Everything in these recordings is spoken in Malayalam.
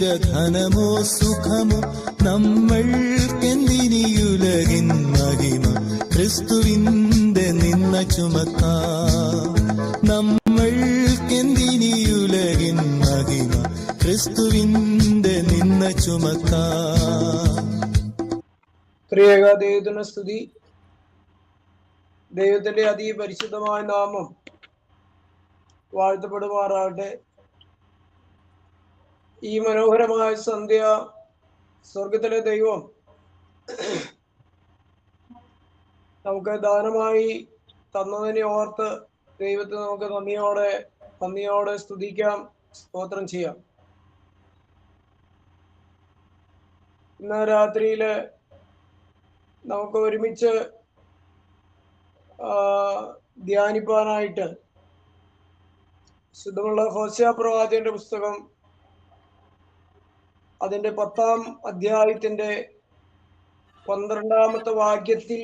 സ്ഥിരധനമോ സുഖമോ നമ്മൾക്കെന്തിനിയുലകിൻ മഹിമ ക്രിസ്തുവിന്റെ നിന്ന ചുമക്കാം. നമ്മൾക്കെന്തിനിയുലകിൻ മഹിമ ക്രിസ്തുവിന്റെ നിന്ന ചുമക്കാം. ത്രിയേക ദൈവത്തിന് സ്തുതി. ദൈവത്തിന്റെ അതിപരിശുദ്ധമായ നാമം വാഴ്ത്തപ്പെടുമാറാകട്ടെ. ഈ മനോഹരമായ സന്ധ്യ സ്വർഗത്തിലെ ദൈവം നമുക്ക് ദാനമായി തന്നതിനെ ഓർത്ത് ദൈവത്തെ നമുക്ക് നന്ദിയോടെ സ്തുതിക്കാം, സ്തോത്രം ചെയ്യാം. ഇന്ന് രാത്രിയില് നമുക്ക് ഒരുമിച്ച് ധ്യാനിപ്പാനായിട്ട് ശുദ്ധമുള്ള ഹോശേയ പ്രവാചകന്റെ പുസ്തകം അതിന്റെ 10-ാം അധ്യായത്തിന്റെ 12-ാമത്തെ വാക്യത്തിൽ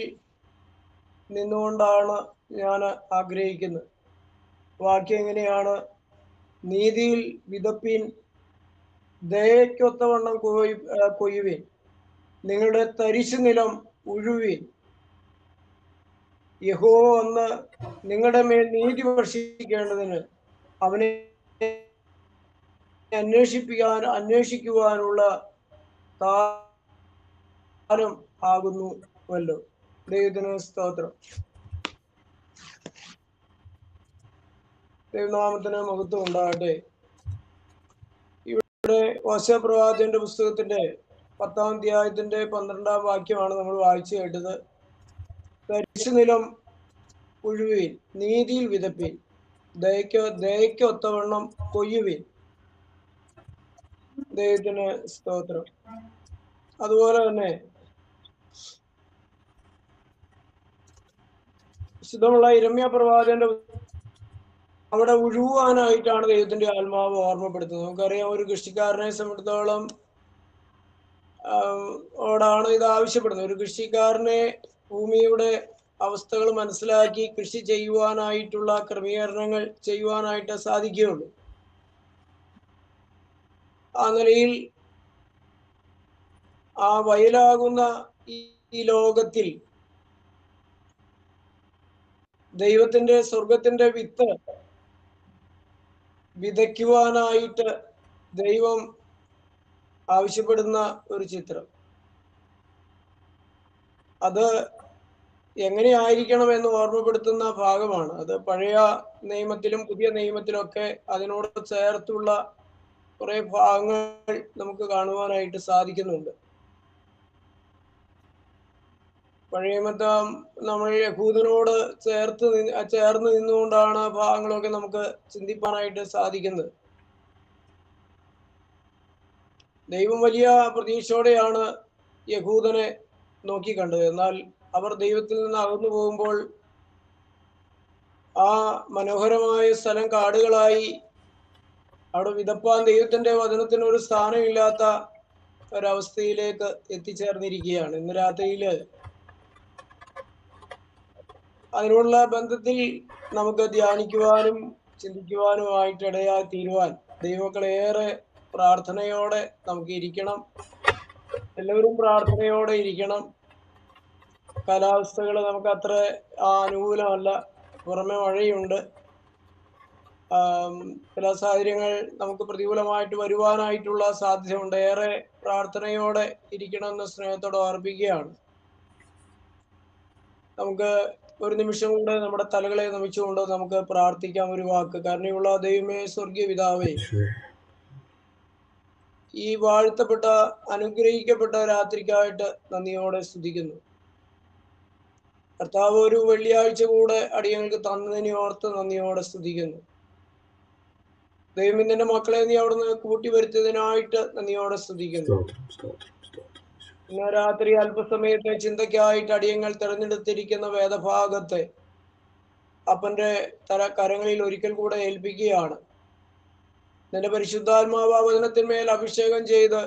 നിന്നുകൊണ്ടാണ് ഞാൻ ആഗ്രഹിക്കുന്നത്. വാക്യം എങ്ങനെയാണ്? നീതിയിൽ വിതപ്പീൻ, ദയയ്ക്കൊത്തവണ്ണം കൊയ്യുവിൻ, നിങ്ങളുടെ തരിശു നിലം ഉഴുവിൻ. യഹോവ വന്ന് നിങ്ങളുടെ മേൽ നീതി വർഷിക്കേണ്ടതിന് അവനെ അന്വേഷിക്കുവാനുള്ള താരം ആകുന്നുവല്ലോ. ദൈവത്തിന് സ്തോത്രം. ദൈവനാമത്തിന് മഹത്വം ഉണ്ടാകട്ടെ. ഇവിടെ ഹോശേയ പ്രവാചകന്റെ പുസ്തകത്തിന്റെ 10-ാം അധ്യായത്തിന്റെ 12-ാം വാക്യമാണ് നമ്മൾ വായിച്ചു കേട്ടത്. തരിശു നിലം ഉഴുവീൻ, നീതിയിൽ വിതപ്പീൻ, ദയയ്ക്കൊത്തവണ്ണം കൊയ്യുവീൻ. ദൈവത്തിന് സ്തോത്രം. അതുപോലെ തന്നെ വിശുദ്ധമുള്ള യിരെമ്യാ പ്രവാചകന്റെ അവിടെ ഉഴുവാനായിട്ടാണ് ദൈവത്തിന്റെ ആത്മാവ് ഓർമ്മപ്പെടുത്തുന്നത്. നമുക്കറിയാം, ഒരു കൃഷിക്കാരനെ സംബന്ധിച്ചിടത്തോളം ഓടാണ് ഇത് ആവശ്യപ്പെടുന്നത്. ഒരു കൃഷിക്കാരനെ ഭൂമിയുടെ അവസ്ഥകൾ മനസ്സിലാക്കി കൃഷി ചെയ്യുവാനായിട്ടുള്ള ക്രമീകരണങ്ങൾ ചെയ്യുവാനായിട്ട് സാധിക്കുകയുള്ളൂ. ആ നിലയിൽ ആ വയലാകുന്ന ഈ ലോകത്തിൽ ദൈവത്തിന്റെ സ്വർഗത്തിന്റെ വിത്ത് വിതയ്ക്കുവാനായിട്ട് ദൈവം ആവശ്യപ്പെടുന്ന ഒരു ചിത്രം. അത് എങ്ങനെയായിരിക്കണം എന്ന് ഓർമ്മപ്പെടുത്തുന്ന ഭാഗമാണ്. അത് പഴയ നിയമത്തിലും പുതിയ നിയമത്തിലൊക്കെ അതിനോട് ചേർത്തുള്ള കുറെ ഭാഗങ്ങൾ നമുക്ക് കാണുവാനായിട്ട് സാധിക്കുന്നുണ്ട്. പഴയ നിയമത്തെ നമ്മൾ യഹൂദനോട് ചേർന്ന് നിന്നുകൊണ്ടാണ് ഭാഗങ്ങളൊക്കെ നമുക്ക് ചിന്തിപ്പാനായിട്ട് സാധിക്കുന്നത്. ദൈവം വലിയ പ്രതീക്ഷയോടെയാണ് യഹൂദനെ നോക്കിക്കണ്ടത്. എന്നാൽ അവർ ദൈവത്തിൽ നിന്ന് അകന്നു പോകുമ്പോൾ ആ മനോഹരമായ സ്ഥലം കാടുകളായി, അവിടെ വിതപ്പാൻ ദൈവത്തിന്റെ വചനത്തിന് ഒരു സ്ഥാനമില്ലാത്ത ഒരവസ്ഥയിലേക്ക് എത്തിച്ചേർന്നിരിക്കുകയാണ്. ഇന്ന് രാത്രിയില് അതിനുള്ള ബന്ധത്തിൽ നമുക്ക് ധ്യാനിക്കുവാനും ചിന്തിക്കുവാനുമായിട്ട് ഇടയായി തീരുവാൻ ദൈവമക്കളേറെ പ്രാർത്ഥനയോടെ നമുക്ക് ഇരിക്കണം. എല്ലാവരും പ്രാർത്ഥനയോടെ ഇരിക്കണം. കാലാവസ്ഥകൾ നമുക്ക് അത്ര അനുകൂലമല്ല. പുറമെ മഴയുണ്ട്. ചില സാഹചര്യങ്ങൾ നമുക്ക് പ്രതികൂലമായിട്ട് വരുവാനായിട്ടുള്ള സാധ്യതയുണ്ട്. ഏറെ പ്രാർത്ഥനയോടെ ഇരിക്കണമെന്ന് സ്നേഹത്തോടെ ഓർപ്പിക്കുകയാണ്. നമുക്ക് ഒരു നിമിഷം കൂടെ നമ്മുടെ തലകളെ നമിച്ചുകൊണ്ട് നമുക്ക് പ്രാർത്ഥിക്കാം. ഒരു വാക്ക്. കരുണയുള്ള ദൈവമേ, സ്വർഗീയ പിതാവേ, ഈ വാഴ്ത്തപ്പെട്ട അനുഗ്രഹിക്കപ്പെട്ട രാത്രിക്കായിട്ട് നന്ദിയോടെ സ്തുതിക്കുന്നു. കർത്താവ്, ഒരു വെള്ളിയാഴ്ച കൂടെ അടിയങ്ങൾക്ക് തന്നതിനെ ഓർത്ത് നന്ദിയോടെ സ്തുതിക്കുന്നു. ദൈവം നിന്റെ മക്കളെ നീ അവിടുന്ന് കൂട്ടി വരുത്തിയതിനായിട്ട് നന്ദിയോടെ സ്തുതിക്കുന്നു. ഇന്ന് രാത്രി അല്പസമയത്തെ ചിന്തയ്ക്കായിട്ട് അടിയങ്ങൾ തിരഞ്ഞെടുത്തിരിക്കുന്ന വേദഭാഗത്തെ അപ്പന്റെ കരങ്ങളിൽ ഒരിക്കൽ കൂടെ ഏൽപ്പിക്കുകയാണ്. നിന്റെ പരിശുദ്ധാത്മാവ് വചനത്തിന്മേൽ അഭിഷേകം ചെയ്ത്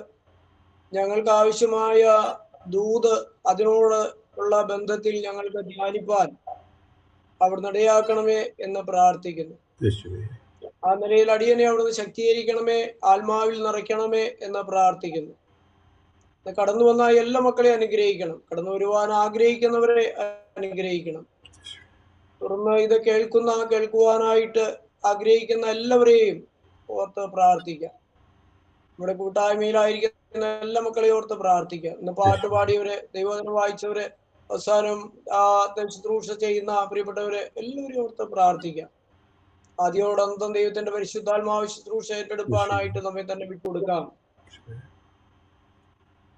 ഞങ്ങൾക്ക് ആവശ്യമായ ദൂത് അതിനോട് ഉള്ള ബന്ധത്തിൽ ഞങ്ങൾക്ക് ധ്യാനിപ്പാൻ അവിടുന്ന് ഇടയാക്കണമേ എന്ന് പ്രാർത്ഥിക്കുന്നു. ആ നിലയിൽ അടിയനെ അവിടുന്ന് ശക്തീകരിക്കണമേ, ആത്മാവിൽ നിറയ്ക്കണമേ എന്ന് പ്രാർത്ഥിക്കുന്നു. കടന്നു വന്ന എല്ലാ മക്കളെ അനുഗ്രഹിക്കണം. കടന്നു വരുവാൻ ആഗ്രഹിക്കുന്നവരെ അനുഗ്രഹിക്കണം. തുടർന്ന് ഇത് കേൾക്കുവാനായിട്ട് ആഗ്രഹിക്കുന്ന എല്ലാവരെയും ഓർത്ത് പ്രാർത്ഥിക്കാം. നമ്മുടെ കൂട്ടായ്മയിലായിരിക്കുന്ന എല്ലാ മക്കളെയും ഓർത്ത് പ്രാർത്ഥിക്കാം. ഇന്ന് പാട്ട് പാടിയവരെ, ദൈവവചനം വായിച്ചവരെ, അവസാനം ശുശ്രൂഷ ചെയ്യുന്ന പ്രിയപ്പെട്ടവരെ എല്ലാവരെയും ഓർത്ത് പ്രാർത്ഥിക്കാം. ആദ്യോടന്തം ദൈവത്തിന്റെ പരിശുദ്ധാത്മാവ് ശുശ്രൂഷ ഏറ്റെടുപ്പാനായിട്ട് നമ്മെ തന്നെ വിട്ടുകൊടുക്കാം.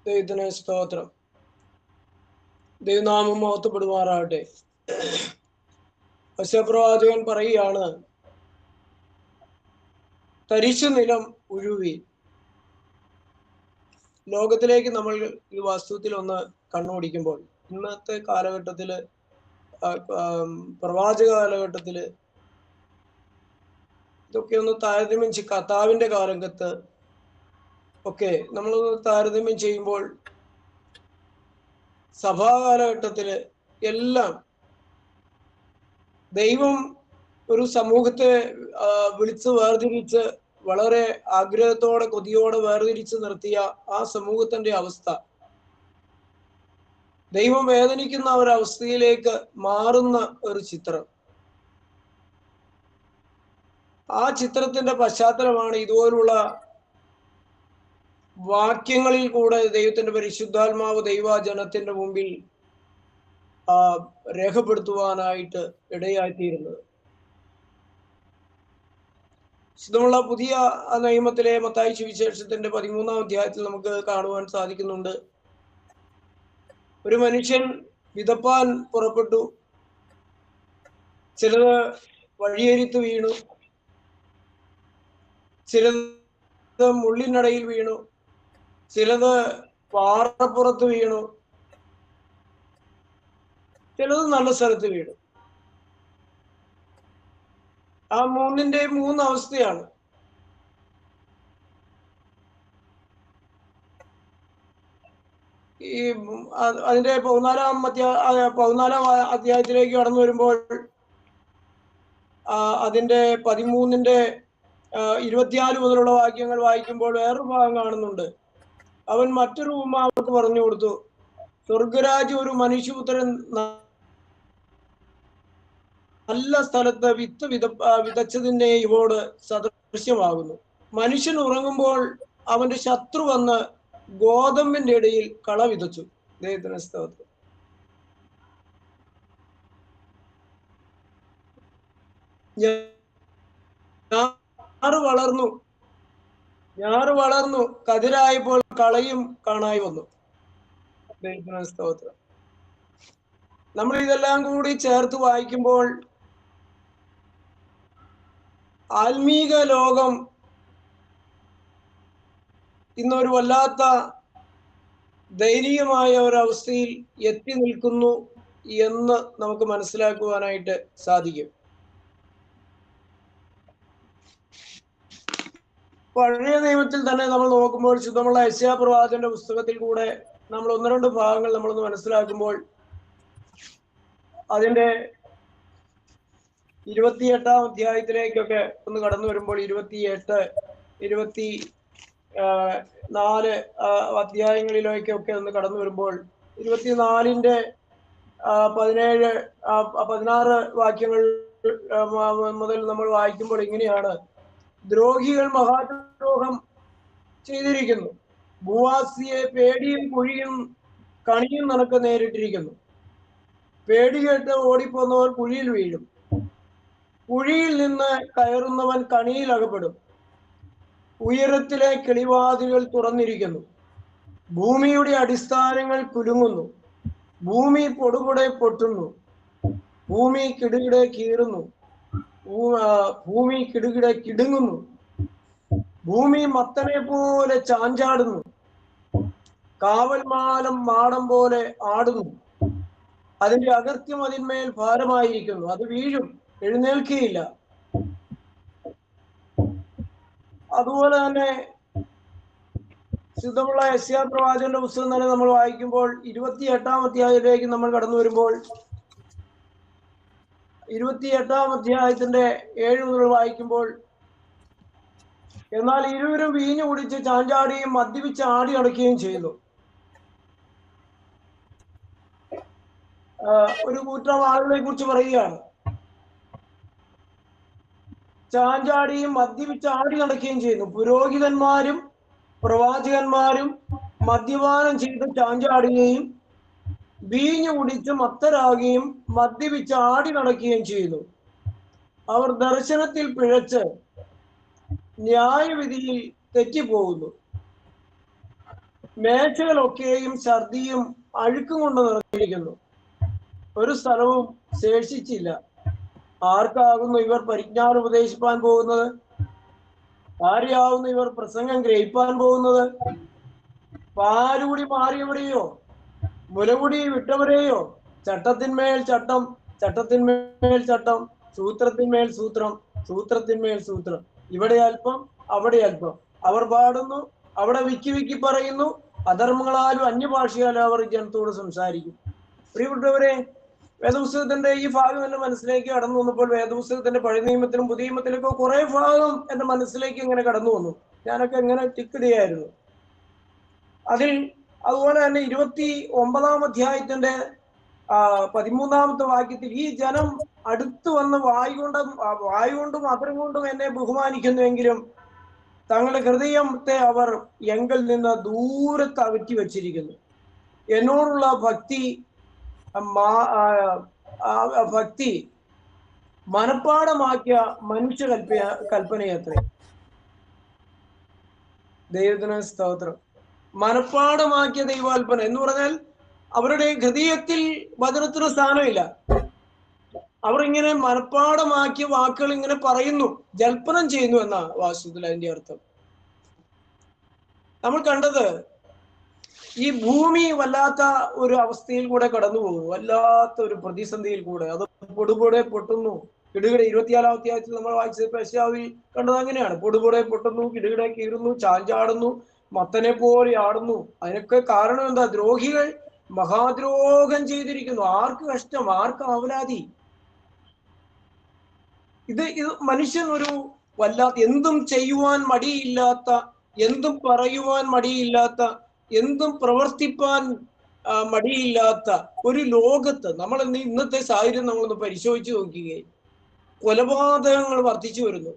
ദൈവത്തിന് സ്തോത്രം. ദൈവനാമം മഹത്വപ്പെടുമാറാകട്ടെ. യശയ്യാപ്രവാചകൻ പറയുകയാണ്, തരിശു നിലം ഉഴുവി. ലോകത്തിലേക്ക് നമ്മൾ ഈ വാസ്തവത്തിൽ ഒന്ന് കണ്ണോടിക്കുമ്പോൾ, ഇന്നത്തെ കാലഘട്ടത്തില്, പ്രവാചക കാലഘട്ടത്തില് ഇതൊക്കെ ഒന്ന് താരതമ്യം കർത്താവിന്റെ കാലഘട്ടത്ത് ഒക്കെ നമ്മളൊന്ന് താരതമ്യം ചെയ്യുമ്പോൾ, സഭാ കാലഘട്ടത്തില് എല്ലാം ദൈവം ഒരു സമൂഹത്തെ വിളിച്ച് വേർതിരിച്ച് വളരെ ആഗ്രഹത്തോടെ കൊതിയോടെ വേർതിരിച്ച് നിർത്തിയ ആ സമൂഹത്തിന്റെ അവസ്ഥ ദൈവം വേദനിക്കുന്ന ഒരവസ്ഥയിലേക്ക് മാറുന്ന ഒരു ചിത്രം. ആ ചിത്രത്തിന്റെ പശ്ചാത്തലമാണ് ഇതുപോലുള്ള വാക്യങ്ങളിൽ കൂടെ ദൈവത്തിന്റെ പരിശുദ്ധാത്മാവ് ദൈവജനത്തിന്റെ മുമ്പിൽ രേഖപ്പെടുത്തുവാനായിട്ട് ഇടയായിത്തീരുന്നത്. വിശുദ്ധമുള്ള പുതിയ നിയമത്തിലെ മത്തായി സുവിശേഷത്തിന്റെ 13-ാം അധ്യായത്തിൽ നമുക്ക് കാണുവാൻ സാധിക്കുന്നുണ്ട്. ഒരു മനുഷ്യൻ വിതപ്പാൻ പുറപ്പെട്ടു. ചിലത് വഴിയരിത്ത് വീണു, ചിലത് മുള്ളിനടയിൽ വീണു, ചിലത് പാറപ്പുറത്ത് വീണു, ചിലത് നല്ല സ്ഥലത്ത് വീണു. ആ മൂന്നിന്റെയും 3 അവസ്ഥയാണ്. ഈ അതിന്റെ 14-ാം അധ്യായത്തിലേക്ക് കടന്നു വരുമ്പോൾ അതിന്റെ 13-ന്റെ 24 മുതലുള്ള വാക്യങ്ങൾ വായിക്കുമ്പോൾ വേറൊരു ഭാഗം കാണുന്നുണ്ട്. അവൻ മറ്റൊരു അവർക്ക് പറഞ്ഞു കൊടുത്തു, സ്വർഗരാജ്യം ഒരു മനുഷ്യപുത്രൻ നല്ല സ്ഥലത്ത് വിത്ത് വിതച്ചതിന്റെ ഇവോട് സദൃശ്യമാകുന്നു. മനുഷ്യൻ ഉറങ്ങുമ്പോൾ അവന്റെ ശത്രു വന്ന് ഗോതമ്പിന്റെ ഇടയിൽ കള വിതച്ചു. ദൈവത്തിന്റെ സ്തോത്രം. ഞാറ് വളർന്നു കതിരായപ്പോൾ കളയും കാണായി വന്നു. ദൈവത്തിന്റെ സ്തോത്രം. നമ്മൾ ഇതെല്ലാം കൂടി ചേർത്ത് വായിക്കുമ്പോൾ ആത്മീക ലോകം ഇന്നൊരു വല്ലാത്ത ദയനീയമായ ഒരവസ്ഥയിൽ എത്തി നിൽക്കുന്നു എന്ന് നമുക്ക് മനസ്സിലാക്കുവാനായിട്ട് സാധിക്കും. പഴയ നിയമത്തിൽ തന്നെ നമ്മൾ നോക്കുമ്പോൾ, ശുദ്ധമുള്ള യെശയ്യാ പ്രവാചകന്റെ പുസ്തകത്തിൽ കൂടെ നമ്മൾ 1-2 ഭാഗങ്ങൾ നമ്മളൊന്ന് മനസ്സിലാക്കുമ്പോൾ, അതിന്റെ 28-ാം അധ്യായത്തിലേക്കൊക്കെ ഒന്ന് കടന്നു വരുമ്പോൾ, 28, 24 അധ്യായങ്ങളിലേക്കൊക്കെ ഒന്ന് കടന്നു വരുമ്പോൾ, 24-ന്റെ 17, 16 വാക്യങ്ങൾ മുതൽ നമ്മൾ വായിക്കുമ്പോൾ ഇങ്ങനെയാണ്: ദ്രോഹികൾ മഹാദ്രോഹം ചെയ്തിരിക്കുന്നു, ഭൂവാസിയെ പേടിയും കുഴിയും കണിയും നിനക്ക് നേരിട്ടിരിക്കുന്നു. പേടി കേട്ട് ഓടിപ്പോന്നവർ കുഴിയിൽ വീഴും, കുഴിയിൽ നിന്ന് കയറുന്നവൻ കണിയിൽ അകപ്പെടും. ഉയരത്തിലെ കിളിവാതിലുകൾ തുറന്നിരിക്കുന്നു, ഭൂമിയുടെ അടിസ്ഥാനങ്ങൾ കുലുങ്ങുന്നു, ഭൂമി പൊടുപൊടെ പൊട്ടുന്നു, ഭൂമി കിടുകിടെ കീറുന്നു, ഭൂമി കിടുകിടെ കിടുങ്ങുന്നു, ഭൂമി മത്തനെ പോലെ ചാഞ്ചാടുന്നു, കാവൽമാലം മാടം പോലെ ആടുന്നു, അതിന്റെ അകർത്യം അതിന്മേൽ ഭാരമായിരിക്കുന്നു, അത് വീഴും, എഴുന്നേൽക്കുകയില്ല. അതുപോലെ തന്നെ ശുദ്ധമുള്ള യെശയ്യാ പ്രവാചകന്റെ പുസ്തകം തന്നെ നമ്മൾ വായിക്കുമ്പോൾ 28-ാം അധ്യായത്തിലേക്ക് നമ്മൾ കടന്നു വരുമ്പോൾ, 28-ാം അധ്യായത്തിന്റെ 7 മുതൽ വായിക്കുമ്പോൾ, എന്നാൽ ഇരുവരും വീഞ്ഞു കുടിച്ച് ചാഞ്ചാടുകയും മദ്യപിച്ച് ആടി അടക്കുകയും ചെയ്തു. ഒരു കൂട്ടം ആളുകളെ കുറിച്ച് പറയുകയാണ്. ചാഞ്ചാടിയും മദ്യപിച്ച് ആടി നടക്കുകയും ചെയ്യുന്നു. പുരോഹിതന്മാരും പ്രവാചകന്മാരും മദ്യപാനം ചെയ്ത് ചാഞ്ചാടുകയും വീഞ്ഞു കുടിച്ച് മത്തരാകുകയും മദ്യപിച്ച് ആടി നടക്കുകയും ചെയ്യുന്നു. അവർ ദർശനത്തിൽ പിഴച്ച് ന്യായവിധിയിൽ തെറ്റിപ്പോകുന്നു. മേശകളൊക്കെയും ഛർദിയും അഴുക്കും കൊണ്ട് നിറഞ്ഞിരിക്കുന്നു. ഒരു സ്ഥലവും ശേഷിച്ചില്ല. ആർക്കാകുന്നു ഇവർ പരിജ്ഞാനം ഉപദേശിപ്പാൻ പോകുന്നത്? ആരെയാവുന്നു ഇവർ പ്രസംഗം ഗ്രഹിപ്പാൻ പോകുന്നത്? പാലുകൂടി മാറിയവരെയോ മുലകുടി വിട്ടവരെയോ? ചട്ടത്തിന്മേൽ ചട്ടം, ചട്ടത്തിന്മേൽ ചട്ടം, സൂത്രത്തിന്മേൽ സൂത്രം, സൂത്രത്തിന്മേൽ സൂത്രം. ഇവിടെ അല്പം അവിടെ അല്പം. അവർ പാടുന്നു, അവിടെ വിക്കി വിക്കി പറയുന്നു. അധർമ്മങ്ങളാലും അന്യഭാഷയാലും അവർ ജനത്തോട് സംസാരിക്കും. പ്രിയപ്പെട്ടവരെ, വേദപുസ്തകത്തിന്റെ ഈ ഭാഗം എന്റെ മനസ്സിലേക്ക് കടന്നു വന്നപ്പോൾ വേദപുസ്തകത്തിന്റെ പഴയ നിയമത്തിലും പുതിയ നിയമത്തിലൊക്കെ കുറെ ഭാഗം എന്റെ മനസ്സിലേക്ക് ഇങ്ങനെ കടന്നു വന്നു. ഞാനൊക്കെ ഇങ്ങനെ ടിക്കിടുകയായിരുന്നു. അതിൽ അതുപോലെ തന്നെ 29-ാം അധ്യായത്തിന്റെ 13-ാമത്തെ വാക്യത്തിൽ ഈ ജനം അടുത്തു വന്ന് വായുകൊണ്ടും അതരം കൊണ്ടും എന്നെ ബഹുമാനിക്കുന്നുവെങ്കിലും തങ്ങളുടെ ഹൃദയത്തെ അവർ എങ്കിൽ നിന്ന് ദൂരത്ത് അകറ്റി വച്ചിരിക്കുന്നു. എന്നോടുള്ള ഭക്തി മനപ്പാടമാക്കിയ മനുഷ്യ കൽപ്പനയത്രേ. ദൈവത്തിന് സ്തോത്രം. മനപ്പാടമാക്കിയ ദൈവാൽപ്പന എന്ന് പറഞ്ഞാൽ അവരുടെ ഹൃദയത്തിൽ വചനത്തിന് സ്ഥാനമില്ല. അവർ ഇങ്ങനെ മനപ്പാടമാക്കിയ വാക്കുകൾ ഇങ്ങനെ പറയുന്നു, ജൽപ്പനം ചെയ്യുന്നു എന്ന വാസ്തവത്തിൽ അതിന്റെ അർത്ഥം. നമ്മൾ കണ്ടത് ഈ ഭൂമി വല്ലാത്ത ഒരു അവസ്ഥയിൽ കൂടെ കടന്നു പോകുന്നു, വല്ലാത്ത ഒരു പ്രതിസന്ധിയിൽ കൂടെ. അത് പൊടുപൊടെ പൊട്ടുന്നു. കിടുകിട 24-ാം അധ്യായത്തിൽ നമ്മൾ വായിച്ചത് പേശാവിൽ കണ്ടത് അങ്ങനെയാണ്. പൊടുപൊടെ പൊട്ടുന്നു, കിടുകിട കീറുന്നു, ചാഞ്ചാടുന്നു, മത്തനെ പോലെ ആടുന്നു. അതിനൊക്കെ കാരണം എന്താ? ദ്രോഹികൾ മഹാദ്രോഹം ചെയ്തിരിക്കുന്നു. ആർക്ക് കഷ്ടം, ആർക്ക് ആവലാതി. ഇത് മനുഷ്യൻ ഒരു വല്ലാത്ത, എന്തും ചെയ്യുവാൻ മടിയില്ലാത്ത, എന്തും പറയുവാൻ മടിയില്ലാത്ത, എന്തും പ്രവർത്തിപ്പാൻ മടിയില്ലാത്ത ഒരു ലോകത്ത് നമ്മൾ ഇന്നത്തെ സാഹചര്യം നമ്മളൊന്ന് പരിശോധിച്ച് നോക്കുകയും കൊലപാതകങ്ങൾ വർദ്ധിച്ചു വരുന്നു.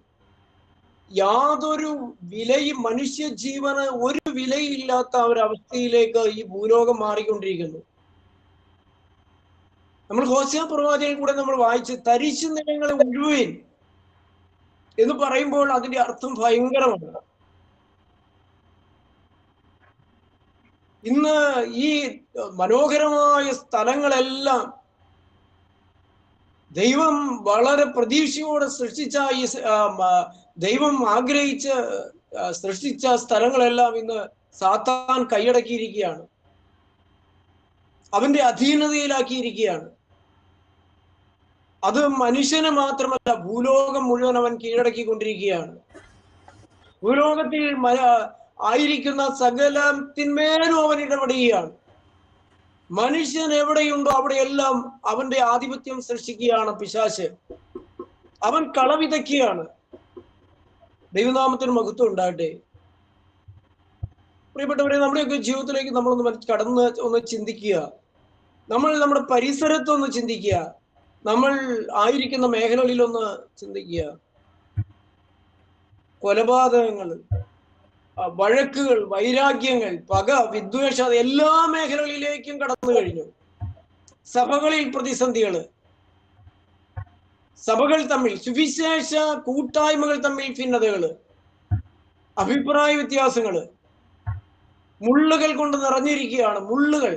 യാതൊരു വിലയും, മനുഷ്യ ജീവന് ഒരു വിലയില്ലാത്ത ഒരവസ്ഥയിലേക്ക് ഈ ഭൂലോകം മാറിക്കൊണ്ടിരിക്കുന്നു. നമ്മൾ ഹോശേയ പ്രവാചകൻ കൂടെ നമ്മൾ വായിച്ച് തരിശു നിലങ്ങളെ ഒഴുകുവിൻ എന്ന് പറയുമ്പോൾ അതിന്റെ അർത്ഥം ഭയങ്കരമാണ്. ഇന്ന് ഈ മനോഹരമായ സ്ഥലങ്ങളെല്ലാം ദൈവം വളരെ പ്രതീക്ഷയോടെ സൃഷ്ടിച്ച ദൈവം ആഗ്രഹിച്ച് സൃഷ്ടിച്ച സ്ഥലങ്ങളെല്ലാം ഇന്ന് സാത്താൻ കൈയടക്കിയിരിക്കുകയാണ്, അവന്റെ അധീനതയിലാക്കിയിരിക്കുകയാണ്. അത് മനുഷ്യന് മാത്രമല്ല, ഭൂലോകം മുഴുവൻ അവൻ കീഴടക്കിക്കൊണ്ടിരിക്കുകയാണ്. ഭൂലോകത്തിൽ ആയിരിക്കുന്ന സകലത്തിന്മേലും അവൻ ഇടപെടുകയാണ്. മനുഷ്യൻ എവിടെയുണ്ടോ അവിടെയെല്ലാം അവന്റെ ആധിപത്യം സൃഷ്ടിക്കുകയാണ് പിശാച്. അവൻ കളവിതയ്ക്കുകയാണ്. ദൈവനാമത്തിന് മഹത്വം ഉണ്ടാകട്ടെ. പ്രിയപ്പെട്ടവരെ, നമ്മുടെയൊക്കെ ജീവിതത്തിലേക്ക് നമ്മളൊന്ന് ഒന്ന് ചിന്തിക്കുക. നമ്മൾ നമ്മുടെ പരിസരത്തൊന്ന് ചിന്തിക്കുക. നമ്മൾ ആയിരിക്കുന്ന മേഖലകളിലൊന്ന് ചിന്തിക്കുക. കൊലപാതകങ്ങൾ, വഴക്കുകൾ, വൈരാഗ്യങ്ങൾ, പക, വിദ്വേഷം എല്ലാ മേഖലകളിലേക്കും കടന്നു കഴിഞ്ഞു. സഭകളിൽ പ്രതിസന്ധികള്, സഭകൾ തമ്മിൽ, സുവിശേഷ കൂട്ടായ്മകൾ തമ്മിൽ ഭിന്നതകള്, അഭിപ്രായ വ്യത്യാസങ്ങള്, മുള്ളുകൾ കൊണ്ട് നിറഞ്ഞിരിക്കുകയാണ്. മുള്ളുകൾ.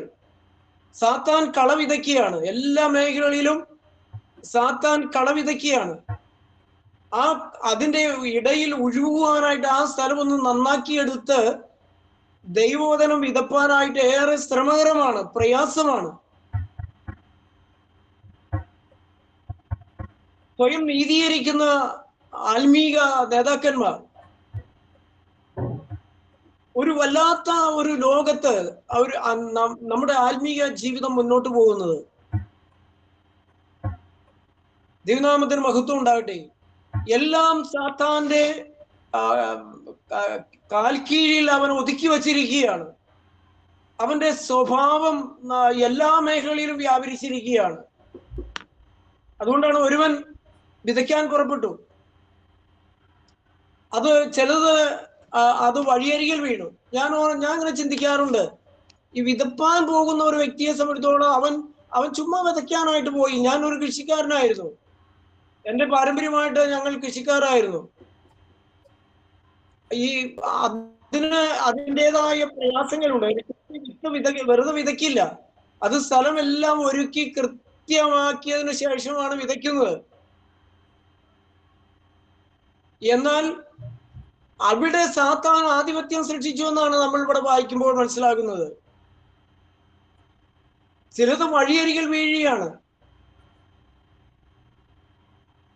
സാത്താൻ കളവിതയ്ക്കുകയാണ്. എല്ലാ മേഖലകളിലും സാത്താൻ കളവിതയ്ക്കുകയാണ്. അതിന്റെ ഇടയിൽ ഒഴുകുവാനായിട്ട് ആ സ്ഥലം ഒന്ന് നന്നാക്കിയെടുത്ത് ദൈവവചനം വിതപ്പാനായിട്ട് ഏറെ ശ്രമകരമാണ്, പ്രയാസമാണ്. സ്വയം നീതീകരിക്കുന്ന ആത്മീക നേതാക്കന്മാർ ഒരു വല്ലാത്ത ഒരു ലോകത്ത് നമ്മുടെ ആത്മീക ജീവിതം മുന്നോട്ട് പോകുന്നത്. ദൈവനാമത്തിന് മഹത്വം ഉണ്ടാകട്ടെ. എല്ലാം സാത്താന്റെ കാൽക്കീഴിൽ അവൻ ഒതുക്കി വച്ചിരിക്കുകയാണ്. അവന്റെ സ്വഭാവം എല്ലാ മേഖലയിലും വ്യാപരിച്ചിരിക്കുകയാണ്. അതുകൊണ്ടാണ് ഒരുവൻ വിതയ്ക്കാൻ പുറപ്പെട്ടു. അത് ചിലത് അത് വഴിയരികിൽ വീണു. ഞാൻ ഇങ്ങനെ ചിന്തിക്കാറുണ്ട്, ഈ വിതപ്പാൻ പോകുന്ന ഒരു വ്യക്തിയെ സംബന്ധിച്ചോളം അവൻ ചുമ്മാ വിതയ്ക്കാനായിട്ട് പോയി. ഞാൻ ഒരു കൃഷിക്കാരനായിരുന്നു. എന്റെ പാരമ്പര്യമായിട്ട് ഞങ്ങൾ കൃഷിക്കാരായിരുന്നു. ഈ അതിൻ്റെതായ പ്രയാസങ്ങളുണ്ട്. വെറുതെ വിതയ്ക്കില്ല. അത് സ്ഥലമെല്ലാം ഒരുക്കി കൃത്യമാക്കിയതിനു ശേഷമാണ് വിതയ്ക്കുന്നത്. എന്നാൽ അവിടെ സാത്താൻ ആധിപത്യം സൃഷ്ടിച്ചു എന്നാണ് നമ്മൾ ഇവിടെ വായിക്കുമ്പോൾ മനസ്സിലാകുന്നത്. ചിലത് വഴിയരികിൽ വീഴുകയാണ്.